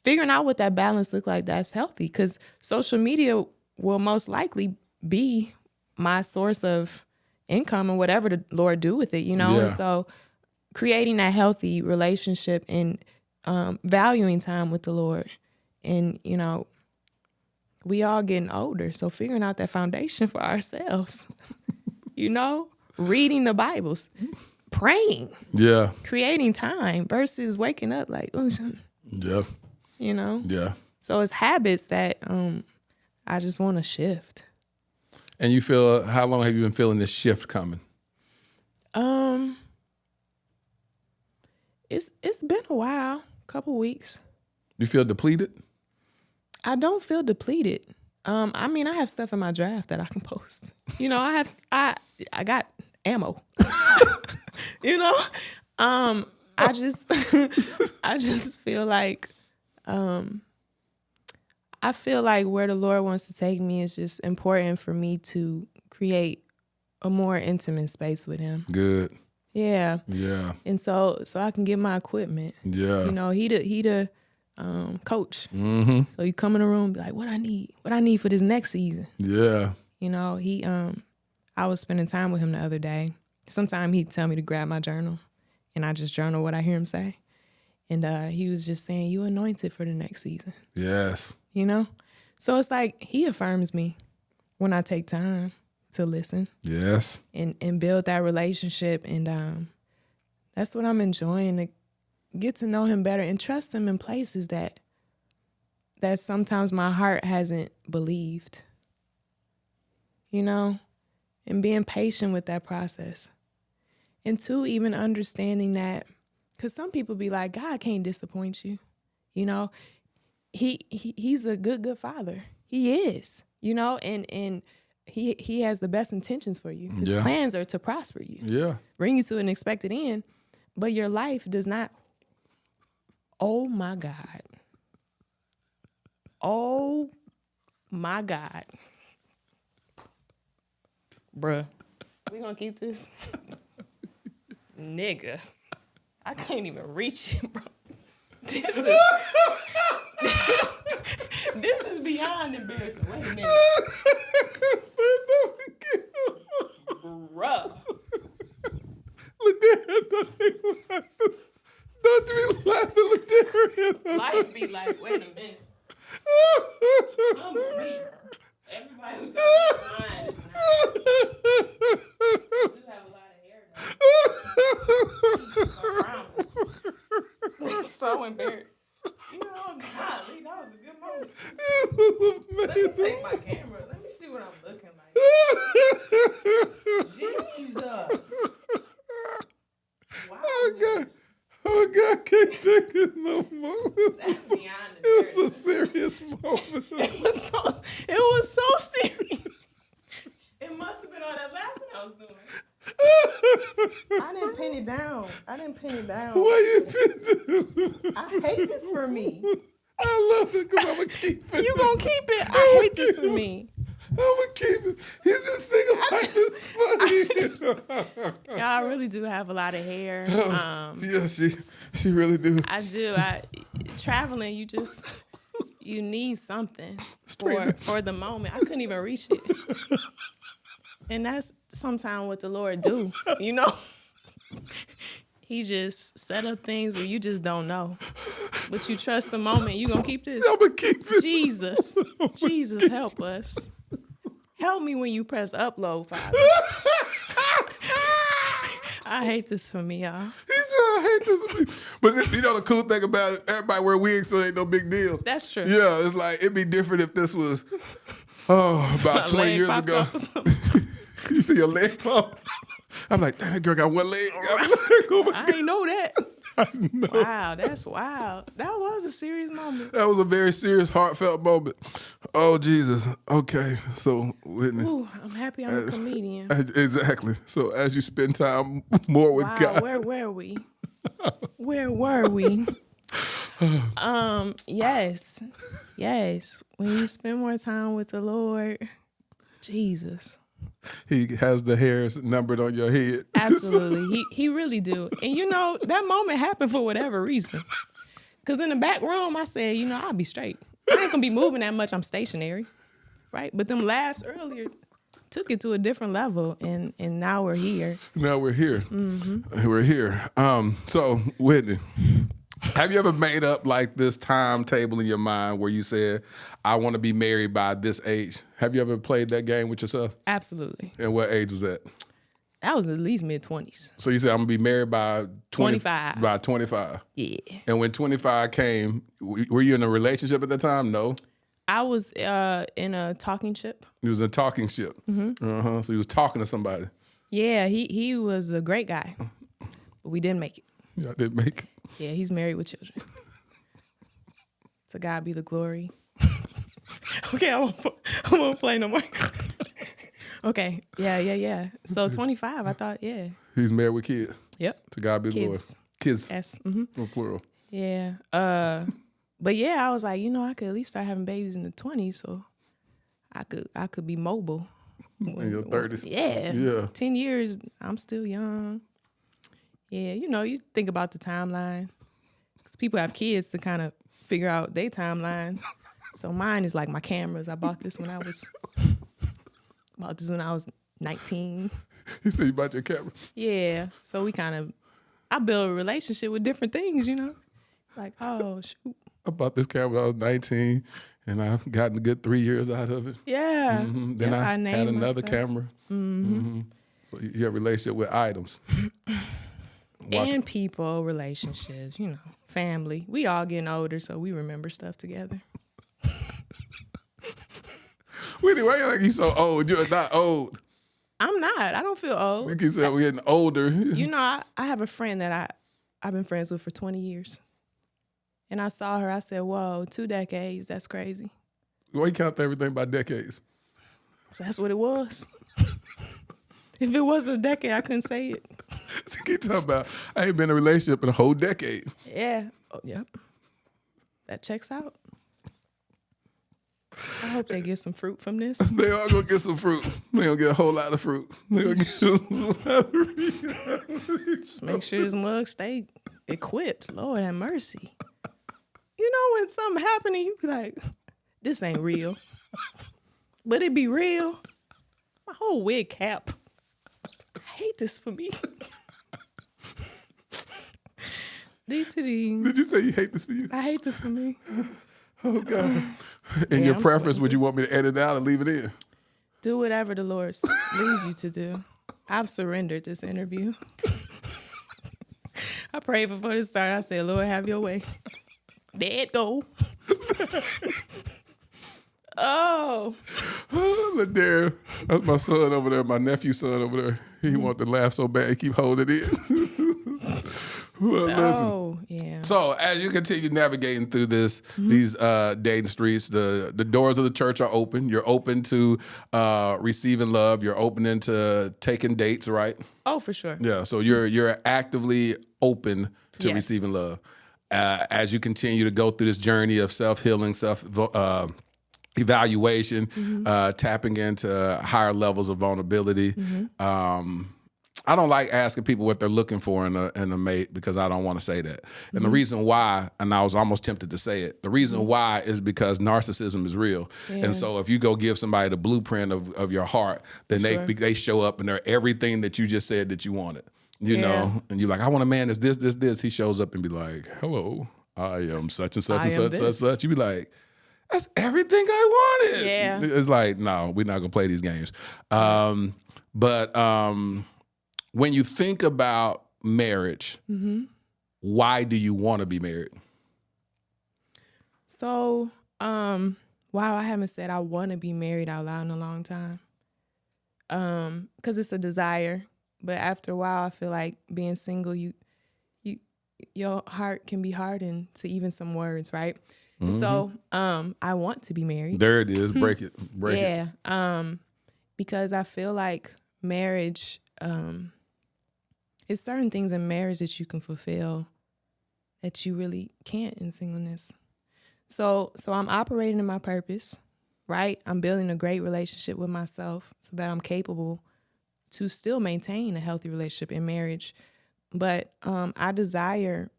figuring out what that balance look like that's healthy, because social media will most likely be my source of income and whatever the Lord do with it, you know? Yeah. And so creating that healthy relationship and valuing time with the Lord. And, you know, we all getting older, so figuring out that foundation for ourselves, you know, reading the Bibles, praying, creating time versus waking up like, you know? Yeah. So it's habits that I just want to shift. And you feel, how long have you been feeling this shift coming? It's been a while, couple weeks. You feel depleted? I don't feel depleted. I mean, I have stuff in my draft that I can post. You know, I got ammo. You know? I just feel like I feel like where the Lord wants to take me is just important for me to create a more intimate space with him. Good. Yeah. Yeah. And so I can get my equipment. Yeah. You know, he the coach. Mm-hmm. So you come in the room and be like, what I need for this next season. Yeah. You know, I was spending time with him the other day. Sometimes he'd tell me to grab my journal and I just journal what I hear him say. And he was just saying, you anointed for the next season. Yes. You know? So it's like he affirms me when I take time to listen. Yes. And build that relationship. And that's what I'm enjoying, to get to know him better and trust him in places that sometimes my heart hasn't believed. You know? And being patient with that process. And two, even understanding that, because some people be like, God can't disappoint you. You know? He's a good father. He is, you know, and he has the best intentions for you. His plans are to prosper you. Yeah. Bring you to an expected end. But your life does not. Oh my God. Oh my God. Bruh. We gonna keep this? Nigga. I can't even reach it, bro. This is beyond embarrassing. Wait a minute. Bruh. Don't be laughing, Ladarius. Life be like, wait a minute. I'm weak. Everybody who does mine is not. You do have a lot of hair, though. I'm so embarrassed. You know, golly, that was a good moment. Let me take my camera. Let me see what I'm looking like. Jesus. Wow. Oh God, I can't take it no more. That's beyond it was a serious moment. It was so serious. It must have been all that laughing I was doing. I didn't pin it down. Why you pin it? I hate this for me. I love it because I'm going to keep it. You going to keep it? I hate this for me. I'm going to keep it. He's just singing like this funny. Y'all really do have a lot of hair. Yeah, she really do. I do. Traveling, you need something for the moment. I couldn't even reach it. And that's sometimes what the Lord do, you know? He just set up things where you just don't know. But you trust the moment. You gonna keep this? I'm gonna keep it. Jesus, help us. Help me when you press upload, Father. I hate this for me, y'all. He said, I hate this for me. But you know the cool thing about it, everybody wear wigs, so it ain't no big deal. That's true. Yeah, it's like, it'd be different if this was Oh, about My 20 leg years popped ago. off or something. You see your leg pop? I'm like, damn, that girl got one leg. I'm like, oh my I God. ain't know that. I know. Wow, that's wild. That was a serious moment. That was a very serious, heartfelt moment. Oh, Jesus. Okay. So, Whitney. Ooh, I'm happy I'm a comedian. Exactly. So, as you spend time more with Wow, God. where were we? Where were we? Yes. When you spend more time with the Lord, Jesus. He has the hairs numbered on your head. Absolutely. He really do. And you know, that moment happened for whatever reason. Because in the back room, I said, you know, I'll be straight. I ain't gonna be moving that much. I'm stationary. Right? But them laughs earlier took it to a different level. And now we're here. Now we're here. Mm-hmm. We're here. So, Whitney, have you ever made up like this timetable in your mind where you said, I want to be married by this age? Have you ever played that game with yourself? Absolutely. And what age was that? That was at least mid-20s. So you said, I'm going to be married by 25. By 25. Yeah. And when 25 came, were you in a relationship at that time? No. I was in a talking ship. You was in a talking ship. Mm-hmm. So you was talking to somebody. Yeah, he was a great guy. But we didn't make it. Yeah, I didn't make it. Yeah, he's married with children. To God be the glory. Okay, I won't play no more. Okay, yeah. So 25, I thought, yeah. He's married with kids. Yep. To God be the glory. Kids. S. Mm-hmm. Plural. Yeah. But yeah, I was like, you know, I could at least start having babies in the 20s, so I could be mobile. In your 30s. Yeah. 10 years, I'm still young. Yeah, you know, you think about the timeline. Because people have kids to kind of figure out their timeline. So mine is like my cameras. I bought this when I was 19. You said you bought your camera? Yeah. So I built a relationship with different things, you know? Like, oh, shoot. I bought this camera when I was 19, and I've gotten a good 3 years out of it. Yeah. Mm-hmm. Then I had another camera. Mm-hmm. So you have a relationship with items. And people, relationships, you know, family. We all getting older, so we remember stuff together. Whitney, why you like you so old? You're not old. I'm not. I don't feel old. Like you said, we're getting older. You know, I have a friend that I've been friends with for 20 years. And I saw her, I said, whoa, 2 decades, that's crazy. Why you count everything by decades? So that's what it was. If it wasn't a decade, I couldn't say it. Keep talking about, I ain't been in a relationship in a whole decade. Yeah. Oh, yep. That checks out. I hope they get some fruit from this. They are going to get some fruit. They going to get a whole lot of fruit. They going to get a lot of fruit. Just make sure this mug stay equipped. Lord have mercy. You know when something happen and you be like, this ain't real. But it be real. My whole wig cap. I hate this for me. Did you say you hate this for you? I hate this for me. Oh, God. And your preference, would you want me to edit it out and leave it in? Do whatever the Lord leads you to do. I've surrendered this interview. I prayed before this started. I said, Lord, have your way. There it go. Oh. Look there. That's my son over there, my nephew's son over there. He want to laugh so bad, he keep holding it in. Well, listen. Yeah. So as you continue navigating through these dating streets, the doors of the church are open. You're open to receiving love. You're open into taking dates, right? Oh, for sure. Yeah. So you're actively open to receiving love. As you continue to go through this journey of self-healing, evaluation, tapping into higher levels of vulnerability. I don't like asking people what they're looking for in a mate because I don't want to say that. And the reason why, and I was almost tempted to say it, the reason why is because narcissism is real. Yeah. And so if you go give somebody the blueprint of your heart, then they show up and they're everything that you just said that you wanted. You know, and you're like, I want a man that's this. He shows up and be like, hello, I am such and such and such. You be like, that's everything I wanted. Yeah. It's like, no, we're not gonna play these games. But when you think about marriage, why do you want to be married? So, wow, I haven't said I want to be married out loud in a long time. Because it's a desire. But after a while, I feel like being single, your heart can be hardened to even some words, right? Mm-hmm. So I want to be married. There it is. Break it. Yeah. Because I feel like marriage, it's certain things in marriage that you can fulfill that you really can't in singleness. So I'm operating in my purpose, right? I'm building a great relationship with myself so that I'm capable to still maintain a healthy relationship in marriage. But I desire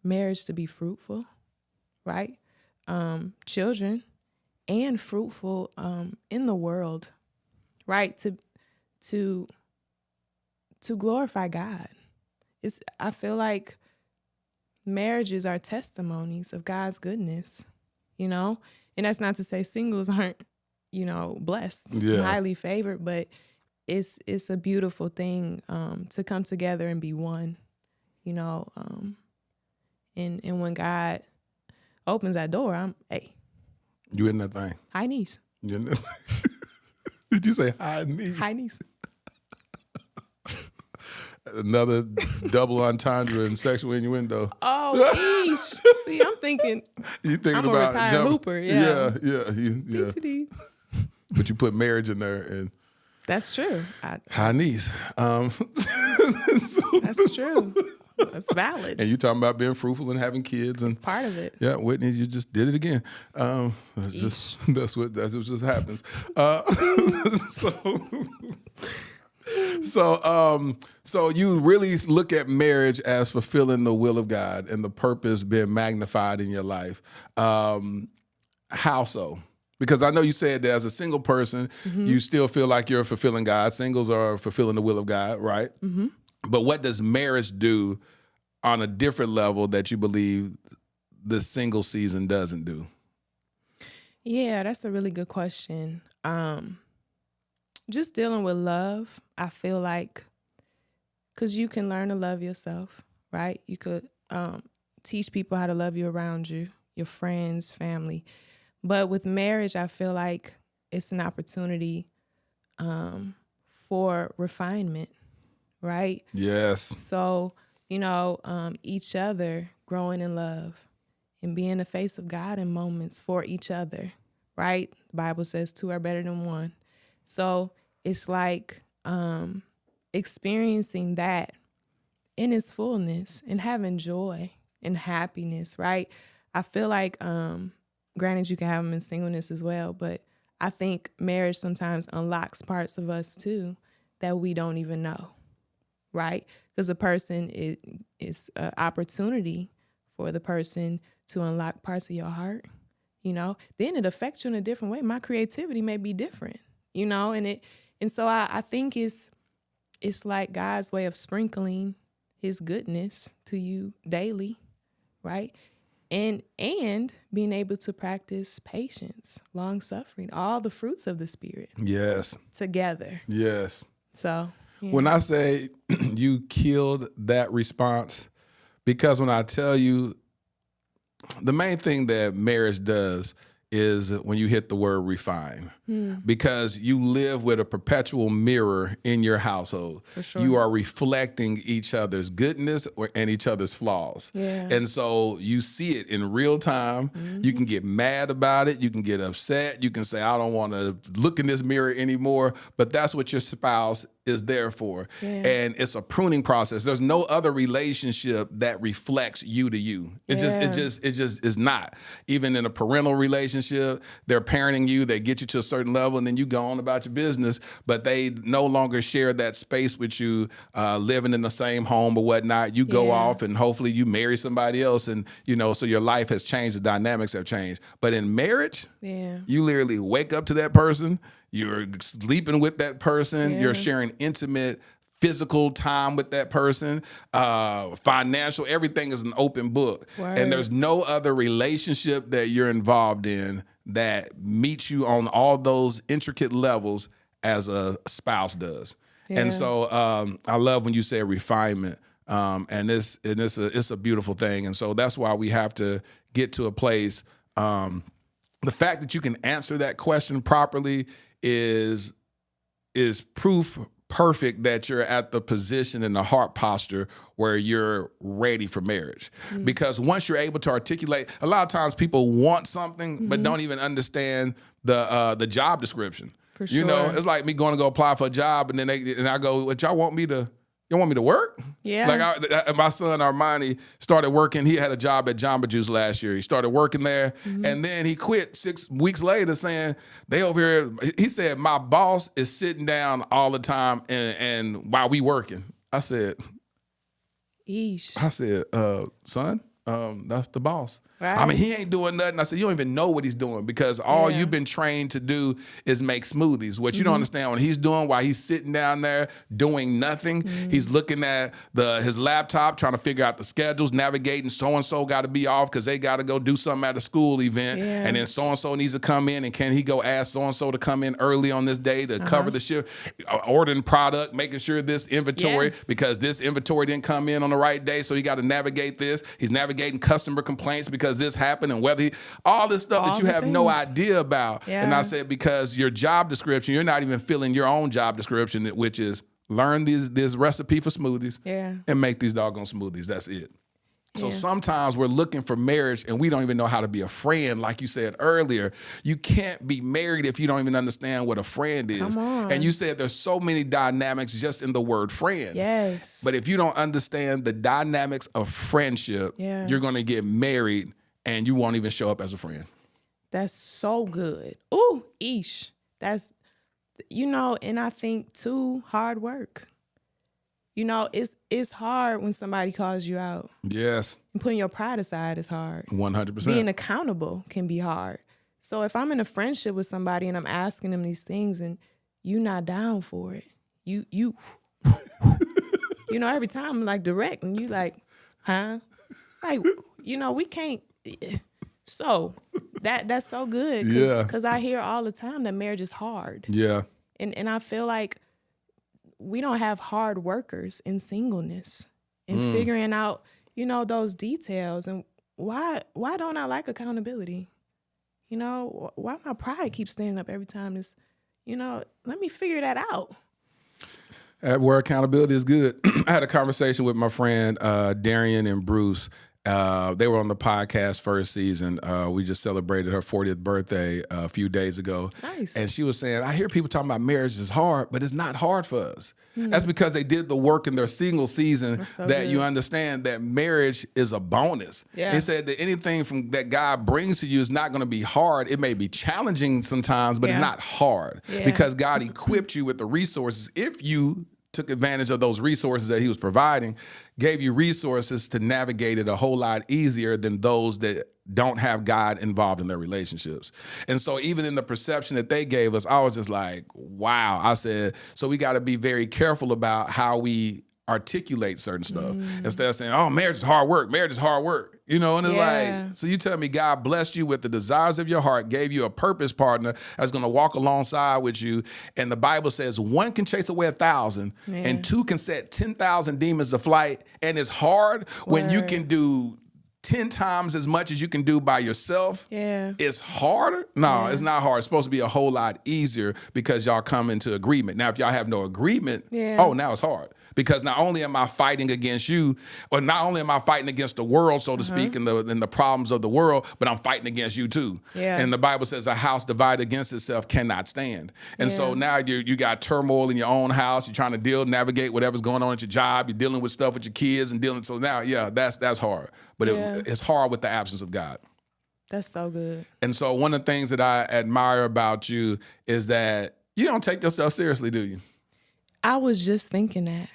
marriage to be fruitful, right? Children, and fruitful in the world, right? To glorify God. I feel like marriages are testimonies of God's goodness, and that's not to say singles aren't, blessed, and highly favored, but it's a beautiful thing to come together and be one, and when God opens that door, you in that thing. High knees. Did you say high knees? High knees. Another double entendre and sexual innuendo. Oh, eesh. See, I'm thinking. You thinking I'm about a retired hooper. Yeah. Yeah. But you put marriage in there, and that's true. High knees. That's true. That's valid. And you talking about being fruitful and having kids, and it's part of it. Yeah, Whitney, you just did it again. That's what just happens. So you really look at marriage as fulfilling the will of God and the purpose being magnified in your life. How so? Because I know you said that as a single person, you still feel like you're fulfilling God. Singles are fulfilling the will of God, right? Mm-hmm. But what does marriage do on a different level that you believe the single season doesn't do? Yeah, that's a really good question. Just dealing with love, I feel like, because you can learn to love yourself, right? You could teach people how to love you around you, your friends, family. But with marriage, I feel like it's an opportunity for refinement, right? Yes. So, each other growing in love and being the face of God in moments for each other, right? The Bible says 2 are better than 1. So it's like experiencing that in its fullness and having joy and happiness, right? I feel like, granted, you can have them in singleness as well, but I think marriage sometimes unlocks parts of us too that we don't even know, right? Because a person is an opportunity for the person to unlock parts of your heart, then it affects you in a different way. My creativity may be different, and so I think it's like God's way of sprinkling his goodness to you daily, right? And being able to practice patience, long suffering, all the fruits of the Spirit. Yes. Together. Yes. So yeah. When I say you killed that response, because when I tell you the main thing that marriage does is when you hit the word refine, because you live with a perpetual mirror in your household. For sure. You are reflecting each other's goodness and each other's flaws. Yeah. And so you see it in real time. Mm-hmm. You can get mad about it. You can get upset. You can say, I don't want to look in this mirror anymore. But that's what your spouse is there for. Yeah. And it's a pruning process. There's no other relationship that reflects you to you. It just is not. Even in a parental relationship, they're parenting you, they get you to a certain level, and then you go on about your business, but they no longer share that space with you, living in the same home or whatnot. You go off and hopefully you marry somebody else, and so your life has changed, the dynamics have changed. But in marriage, you literally wake up to that person, you're sleeping with that person, you're sharing intimate physical time with that person, financial, everything is an open book. Word. And there's no other relationship that you're involved in that meets you on all those intricate levels as a spouse does. Yeah. And so I love when you say refinement, and it's a beautiful thing. And so that's why we have to get to a place the fact that you can answer that question properly is proof perfect that you're at the position and the heart posture where you're ready for marriage. Because once you're able to articulate, a lot of times people want something but don't even understand the job description. For sure. You know, it's like me going to go apply for a job and then I go, "What y'all want me to? You want me to work?" Yeah. Like my son Armani started working. He had a job at Jamba Juice last year. He started working there, and then he quit 6 weeks later, saying they over here. He said, "My boss is sitting down all the time, and while we working." I said, "Eesh." I said, "Son, that's the boss." Right. I mean, he ain't doing nothing. I said, "You don't even know what he's doing because all you've been trained to do is make smoothies." What you don't understand, what he's doing while he's sitting down there doing nothing, he's looking at his laptop, trying to figure out the schedules, navigating so-and-so got to be off because they got to go do something at a school event. Yeah. And then so-and-so needs to come in, and can he go ask so-and-so to come in early on this day to cover the shift, ordering product, making sure this inventory, because this inventory didn't come in on the right day, so he got to navigate this. He's navigating customer complaints because this happened, and whether all this stuff that you have no idea about. And I said, because your job description, you're not even filling your own job description, which is learn this recipe for smoothies and make these doggone smoothies. That's it. So sometimes we're looking for marriage and we don't even know how to be a friend. Like you said earlier, you can't be married if you don't even understand what a friend is. Come on. And you said there's so many dynamics just in the word friend. Yes. But if you don't understand the dynamics of friendship, you're going to get married and you won't even show up as a friend. That's so good. Ooh, eesh. That's, and I think too, hard work. It's hard when somebody calls you out. Yes. And putting your pride aside is hard. 100%. Being accountable can be hard. So if I'm in a friendship with somebody and I'm asking them these things and you not down for it, you every time I'm like direct and you like, huh? Like, we can't. So that's so good. Because I hear all the time that marriage is hard. Yeah. And I feel like we don't have hard workers in singleness and figuring out, those details. And why don't I like accountability? Why my pride keeps standing up every time is, let me figure that out. Where accountability is good. I had a conversation with my friend Darian and Bruce. They were on the podcast first season. We just celebrated her 40th birthday a few days ago. Nice. And she was saying, I hear people talking about marriage is hard, but it's not hard for us. That's because they did the work in their single season you understand that marriage is a bonus. Yeah. They said that anything that God brings to you is not going to be hard. It may be challenging sometimes, but it's not hard because God equipped you with the resources. If you took advantage of those resources that he was providing, gave you resources to navigate it a whole lot easier than those that don't have God involved in their relationships. And so even in the perception that they gave us, I was just like, wow. I said, so we got to be very careful about how we articulate certain stuff instead of saying, oh, marriage is hard work. Marriage is hard work. And it's like, so you tell me God blessed you with the desires of your heart, gave you a purpose partner that's going to walk alongside with you. And the Bible says one can chase away 1,000 and two can set 10,000 demons to flight. And it's hard when you can do 10 times as much as you can do by yourself. Yeah. It's harder? No, it's not hard. It's supposed to be a whole lot easier because y'all come into agreement. Now, if y'all have no agreement, now it's hard. Because not only am I fighting against you, or not only am I fighting against the world, so to speak, and the problems of the world, but I'm fighting against you too. Yeah. And the Bible says a house divided against itself cannot stand. And so now you got turmoil in your own house. You're trying to navigate whatever's going on at your job. You're dealing with stuff with your kids and dealing. So now, that's hard. But it's hard with the absence of God. That's so good. And so one of the things that I admire about you is that you don't take this stuff seriously, do you? I was just thinking that.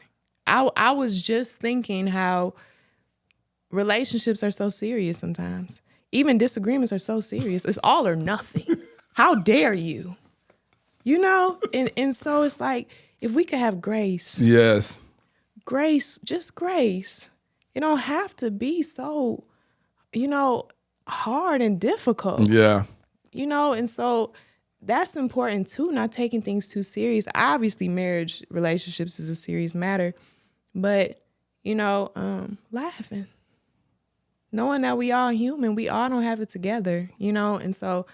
I was just thinking how relationships are so serious sometimes. Even disagreements are so serious. It's all or nothing. How dare you? And so it's like, if we could have grace. Yes. Grace, just grace. It don't have to be so, hard and difficult. Yeah. And so that's important too, not taking things too serious. Obviously, marriage, relationships is a serious matter. But, laughing. Knowing that we all human, we all don't have it together, and so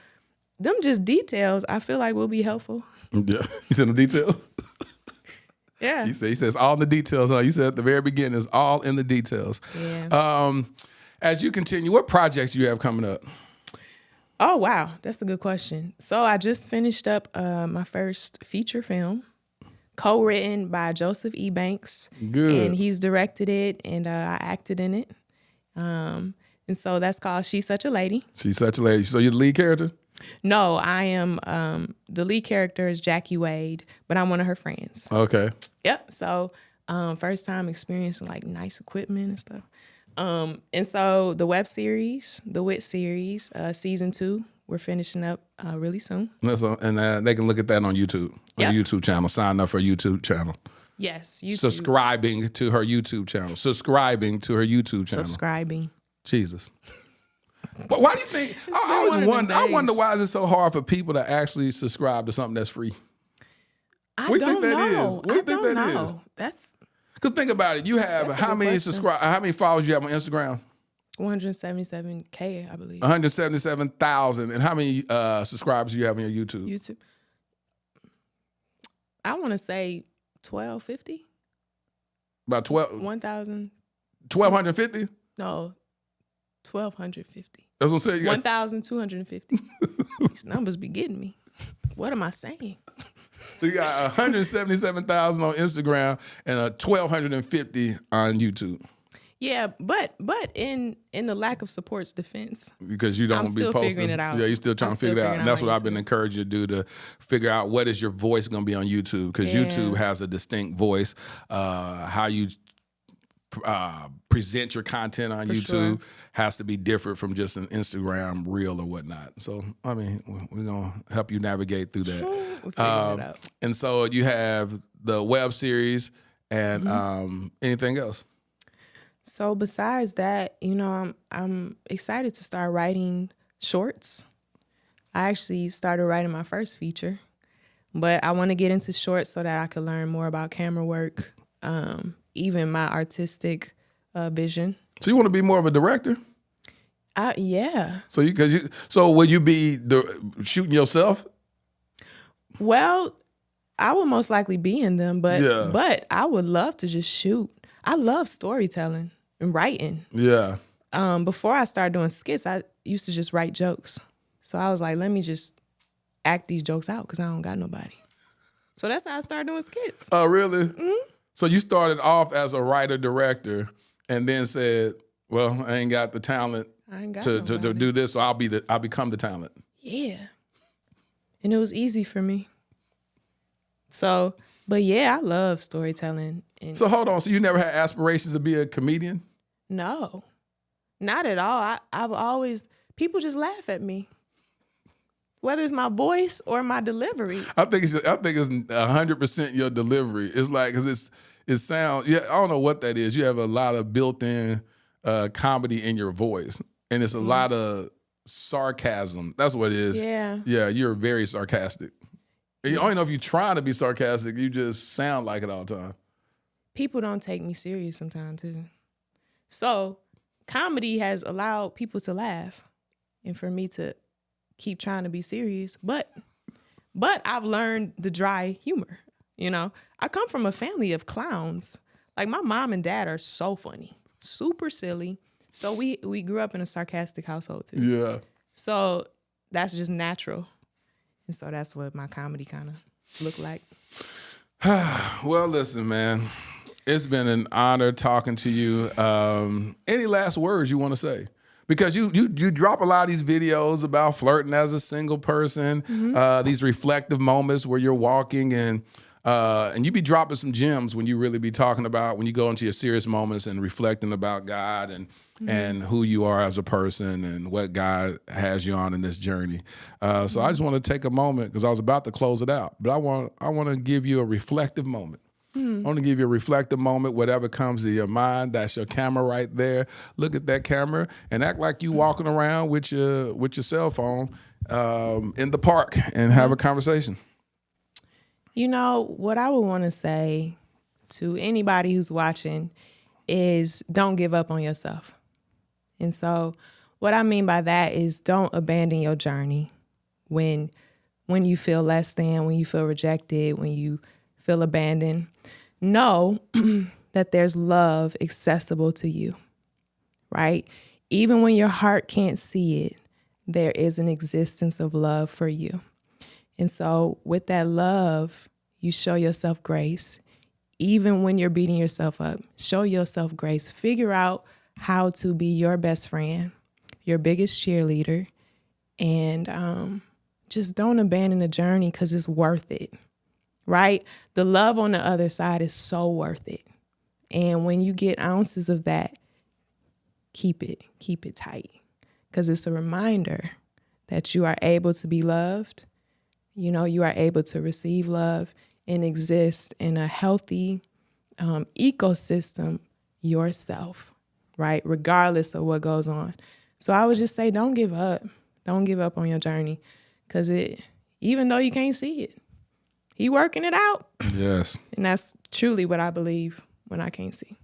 them just details I feel like will be helpful. Yeah, you said the details. Yeah, he says all in the details. You said at the very beginning, it's all in the details. Yeah. As you continue, what projects do you have coming up? Oh wow, that's a good question. So I just finished up my first feature film, co-written by Joseph E. Banks. Good. And he's directed it, and I acted in it. And so that's called She's Such a Lady. She's Such a Lady. So you're the lead character? No, I am. The lead character is Jackie Wade, but I'm one of her friends. Okay. Yep. So first time experiencing like nice equipment and stuff. And so the web series, the Wit series, season 2, we're finishing up really soon. And they can look at that on YouTube, on the YouTube channel. Sign up for a YouTube channel. Yes, YouTube. Subscribing to her YouTube channel. Subscribing. Jesus. But why do you think? I wonder why is it so hard for people to actually subscribe to something that's free? I don't know. What do you think that is? That's because think about it. You have how many followers you have on Instagram? 177K, I believe. 177,000. And how many subscribers do you have on your YouTube? YouTube. I want to say 1,250. About 12. 1,000. 1,250? No, 1,250. That's what I'm saying. 1,250. These numbers be getting me. What am I saying? So you got 177,000 on Instagram and 1,250 on YouTube. Yeah, but in the lack of support's defense, because you don't be posting. Figuring it out. Yeah, you're still trying to figure it out, and that's what I've been encouraging you to do, to figure out what is your voice going to be on YouTube, because YouTube has a distinct voice. How you present your content on YouTube has to be different from just an Instagram reel or whatnot. So, I mean, we're going to help you navigate through that. We'll figure it out. And so you have the web series and anything else? So besides that, I'm excited to start writing shorts. I actually started writing my first feature, but I want to get into shorts so that I can learn more about camera work, even my artistic vision. So you want to be more of a director? Yeah. So will you be shooting yourself? Well, I would most likely be in them, but I would love to just shoot. I love storytelling and writing. Yeah. Before I started doing skits, I used to just write jokes. So I was like, let me just act these jokes out because I don't got nobody. So that's how I started doing skits. Oh, really? Mm-hmm. So you started off as a writer-director and then said, well, I ain't got the talent to do this, so I'll become the talent. Yeah. And it was easy for me. So, but yeah, I love storytelling. So hold on. So you never had aspirations to be a comedian? No, not at all. I've always, people just laugh at me, whether it's my voice or my delivery. I think it's 100% your delivery. It's like, because it sounds, I don't know what that is. You have a lot of built-in comedy in your voice, and it's a lot of sarcasm. That's what it is. Yeah. Yeah, you're very sarcastic. I don't know if you're trying to be sarcastic. You just sound like it all the time. People don't take me serious sometimes too. So comedy has allowed people to laugh and for me to keep trying to be serious. But I've learned the dry humor. I come from a family of clowns. Like my mom and dad are so funny, super silly. So we grew up in a sarcastic household too. Yeah. So that's just natural. And so that's what my comedy kind of look like. Well, listen, man, it's been an honor talking to you. Any last words you want to say? Because you drop a lot of these videos about flirting as a single person, these reflective moments where you're walking and you be dropping some gems when you really be talking about when you go into your serious moments and reflecting about God and who you are as a person and what God has you on in this journey. So I just want to take a moment because I was about to close it out, but I want to give you a reflective moment. I want to give you a reflective moment, whatever comes to your mind. That's your camera right there. Look at that camera and act like you walking around with your cell phone in the park and have a conversation. What I would want to say to anybody who's watching is don't give up on yourself. And so what I mean by that is don't abandon your journey. when you feel less than, when you feel rejected, when you feel abandoned. Know that there's love accessible to you, right? Even when your heart can't see it, there is an existence of love for you. And so with that love, you show yourself grace. Even when you're beating yourself up, show yourself grace. Figure out how to be your best friend, your biggest cheerleader, and just don't abandon the journey because it's worth it, right? The love on the other side is so worth it. And when you get ounces of that, keep it tight, because it's a reminder that you are able to be loved. You know, you are able to receive love and exist in a healthy ecosystem yourself, right? Regardless of what goes on. So I would just say, don't give up. Don't give up on your journey, because even though you can't see it, he working it out. Yes. And that's truly what I believe when I can't see.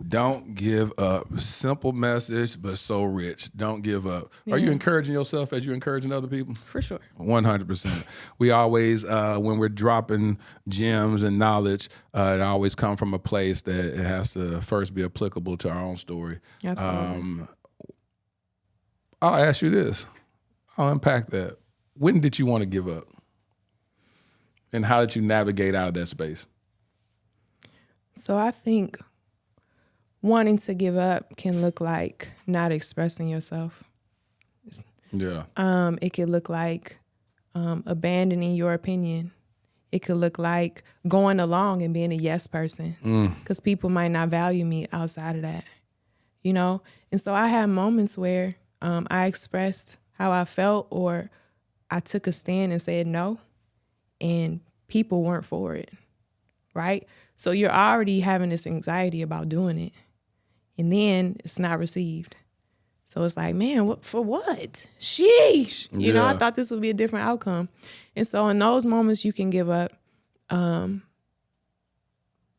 Don't give up. Simple message, but so rich. Don't give up. Yeah. Are you encouraging yourself as you're encouraging other people? For sure. 100%. We always, when we're dropping gems and knowledge, it always come from a place that it has to first be applicable to our own story. Absolutely. I'll ask you this. I'll unpack that. When did you want to give up? And how did you navigate out of that space? So I think wanting to give up can look like not expressing yourself. Yeah. It could look like abandoning your opinion. It could look like going along and being a yes person, because people might not value me outside of that, you know? And so I had moments where I expressed how I felt, or I took a stand and said no, and people weren't for it, right? So you're already having this anxiety about doing it, and then it's not received. So it's like, man, for what? Sheesh. You know, I thought this would be a different outcome. And so in those moments, you can give up.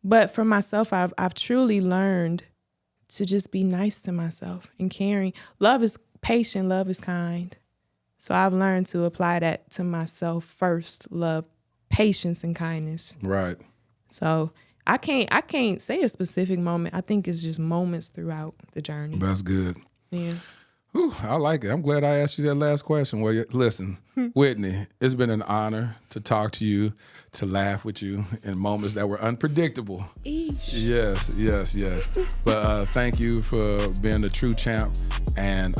But for myself, I've truly learned to just be nice to myself and caring. Love is patient. Love is kind. So I've learned to apply that to myself first. Love, patience, and kindness. Right. So I can't say a specific moment. I think it's just moments throughout the journey. That's good. Yeah. Whew, I like it. I'm glad I asked you that last question. Well, listen, Whitney, it's been an honor to talk to you, to laugh with you in moments that were unpredictable. Eesh. Yes. But thank you for being a true champ and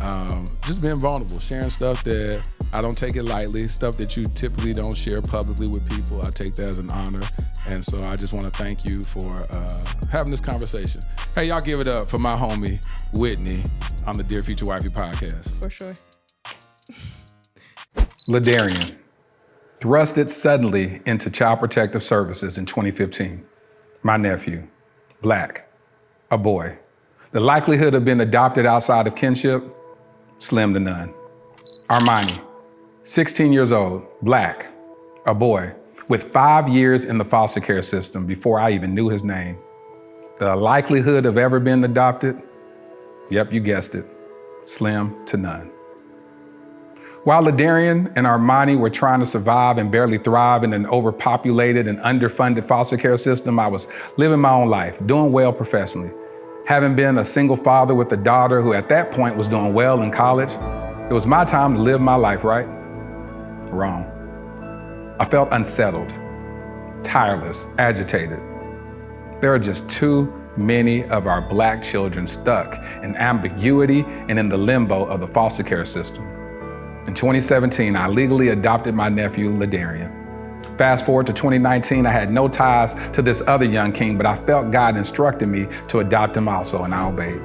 just being vulnerable, sharing stuff that I don't take it lightly, stuff that you typically don't share publicly with people. I take that as an honor. And so I just want to thank you for having this conversation. Hey, y'all give it up for my homie, Whitney, on the Dear Future Wifey Podcast. For sure. Ladarian, thrusted suddenly into Child Protective Services in 2015. My nephew, Black, a boy. The likelihood of being adopted outside of kinship, slim to none. Armani, 16 years old, Black, a boy, with 5 years in the foster care system before I even knew his name. The likelihood of ever being adopted, yep, you guessed it, slim to none. While Ladarian and Armani were trying to survive and barely thrive in an overpopulated and underfunded foster care system, I was living my own life, doing well professionally. Having been a single father with a daughter who at that point was doing well in college, it was my time to live my life, right? Wrong. I felt unsettled, tireless, agitated. There are just too many of our Black children stuck in ambiguity and in the limbo of the foster care system. In 2017, I legally adopted my nephew, Ladarian. Fast forward to 2019, I had no ties to this other young king, but I felt God instructed me to adopt him also, and I obeyed.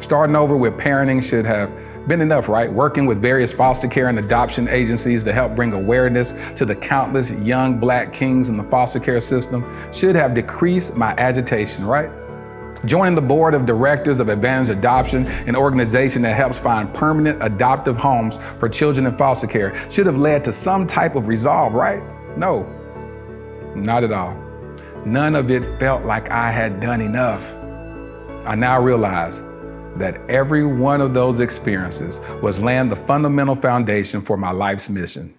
Starting over with parenting should have been enough, right? Working with various foster care and adoption agencies to help bring awareness to the countless young Black kings in the foster care system should have decreased my agitation, right? Joining the board of directors of Advantage Adoption, an organization that helps find permanent adoptive homes for children in foster care, should have led to some type of resolve, right? No, not at all. None of it felt like I had done enough. I now realize that every one of those experiences was laying the fundamental foundation for my life's mission,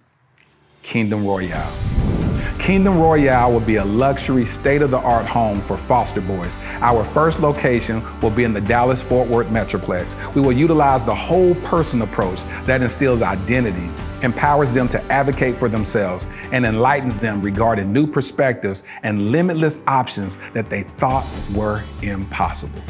Kingdom Royale. Kingdom Royale will be a luxury, state-of-the-art home for foster boys. Our first location will be in the Dallas-Fort Worth Metroplex. We will utilize the whole person approach that instills identity, empowers them to advocate for themselves, and enlightens them regarding new perspectives and limitless options that they thought were impossible.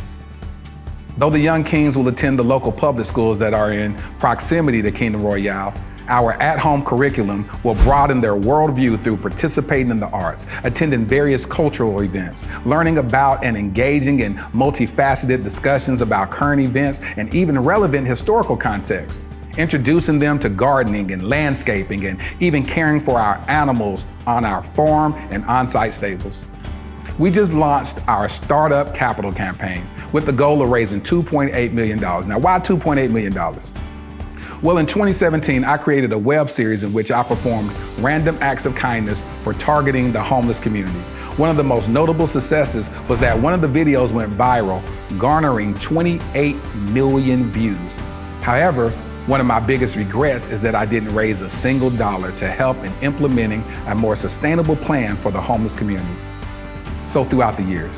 Though the young kings will attend the local public schools that are in proximity to Kingdom Royale, our at-home curriculum will broaden their worldview through participating in the arts, attending various cultural events, learning about and engaging in multifaceted discussions about current events and even relevant historical context, introducing them to gardening and landscaping and even caring for our animals on our farm and on-site stables. We just launched our Startup Capital campaign with the goal of raising $2.8 million. Now, why $2.8 million? Well, in 2017, I created a web series in which I performed random acts of kindness for targeting the homeless community. One of the most notable successes was that one of the videos went viral, garnering 28 million views. However, one of my biggest regrets is that I didn't raise a single dollar to help in implementing a more sustainable plan for the homeless community. So throughout the years,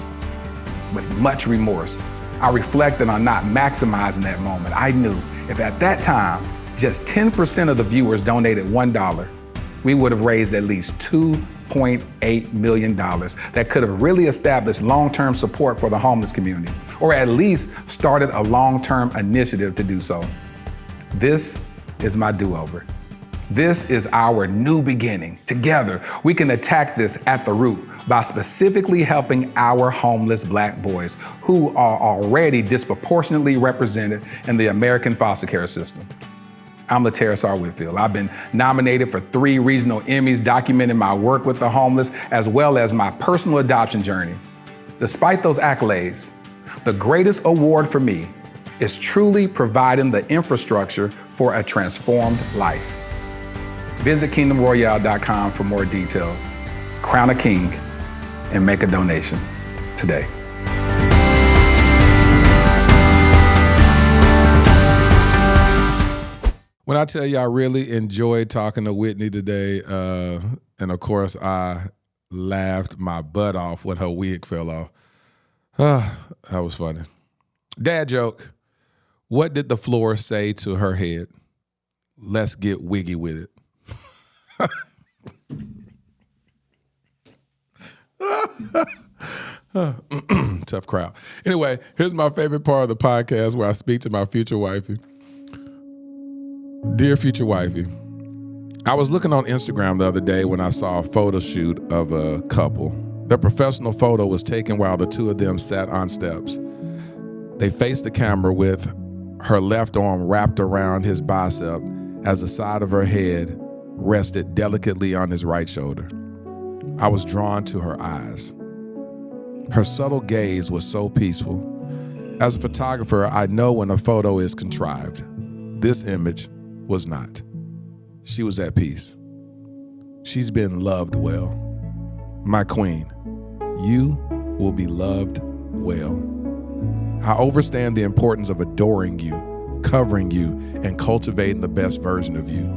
with much remorse, I reflected on not maximizing that moment. I knew if at that time, just 10% of the viewers donated $1, we would have raised at least $2.8 million that could have really established long-term support for the homeless community, or at least started a long-term initiative to do so. This is my do-over. This is our new beginning. Together, we can attack this at the root by specifically helping our homeless Black boys who are already disproportionately represented in the American foster care system. I'm Lateris R. Whitfield. I've been nominated for 3 regional Emmys documenting my work with the homeless as well as my personal adoption journey. Despite those accolades, the greatest award for me is truly providing the infrastructure for a transformed life. Visit kingdomroyale.com for more details. Crown a king and make a donation today. When I tell you I really enjoyed talking to Whitney today, and of course I laughed my butt off when her wig fell off. That was funny. Dad joke. What did the floor say to her head? Let's get wiggy with it. Tough crowd. Anyway, here's my favorite part of the podcast where I speak to my future wifey. Dear Future Wifey, I was looking on Instagram the other day when I saw a photo shoot of a couple. Their professional photo was taken while the two of them sat on steps. They faced the camera with her left arm wrapped around his bicep as the side of her head rested delicately on his right shoulder. I was drawn to her eyes. Her subtle gaze was so peaceful. As a photographer, I know when a photo is contrived. This image was not. She was at peace. She's been loved well. My queen, you will be loved well. I understand the importance of adoring you, covering you, and cultivating the best version of you.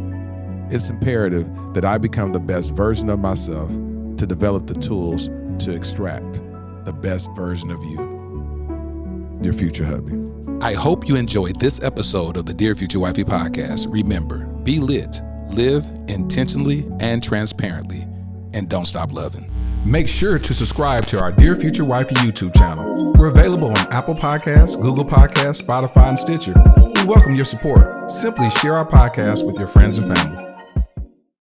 It's imperative that I become the best version of myself to develop the tools to extract the best version of you. Dear future hubby. I hope you enjoyed this episode of the Dear Future Wifey Podcast. Remember, be lit, live intentionally and transparently, and don't stop loving. Make sure to subscribe to our Dear Future Wifey YouTube channel. We're available on Apple Podcasts, Google Podcasts, Spotify, and Stitcher. We welcome your support. Simply share our podcast with your friends and family.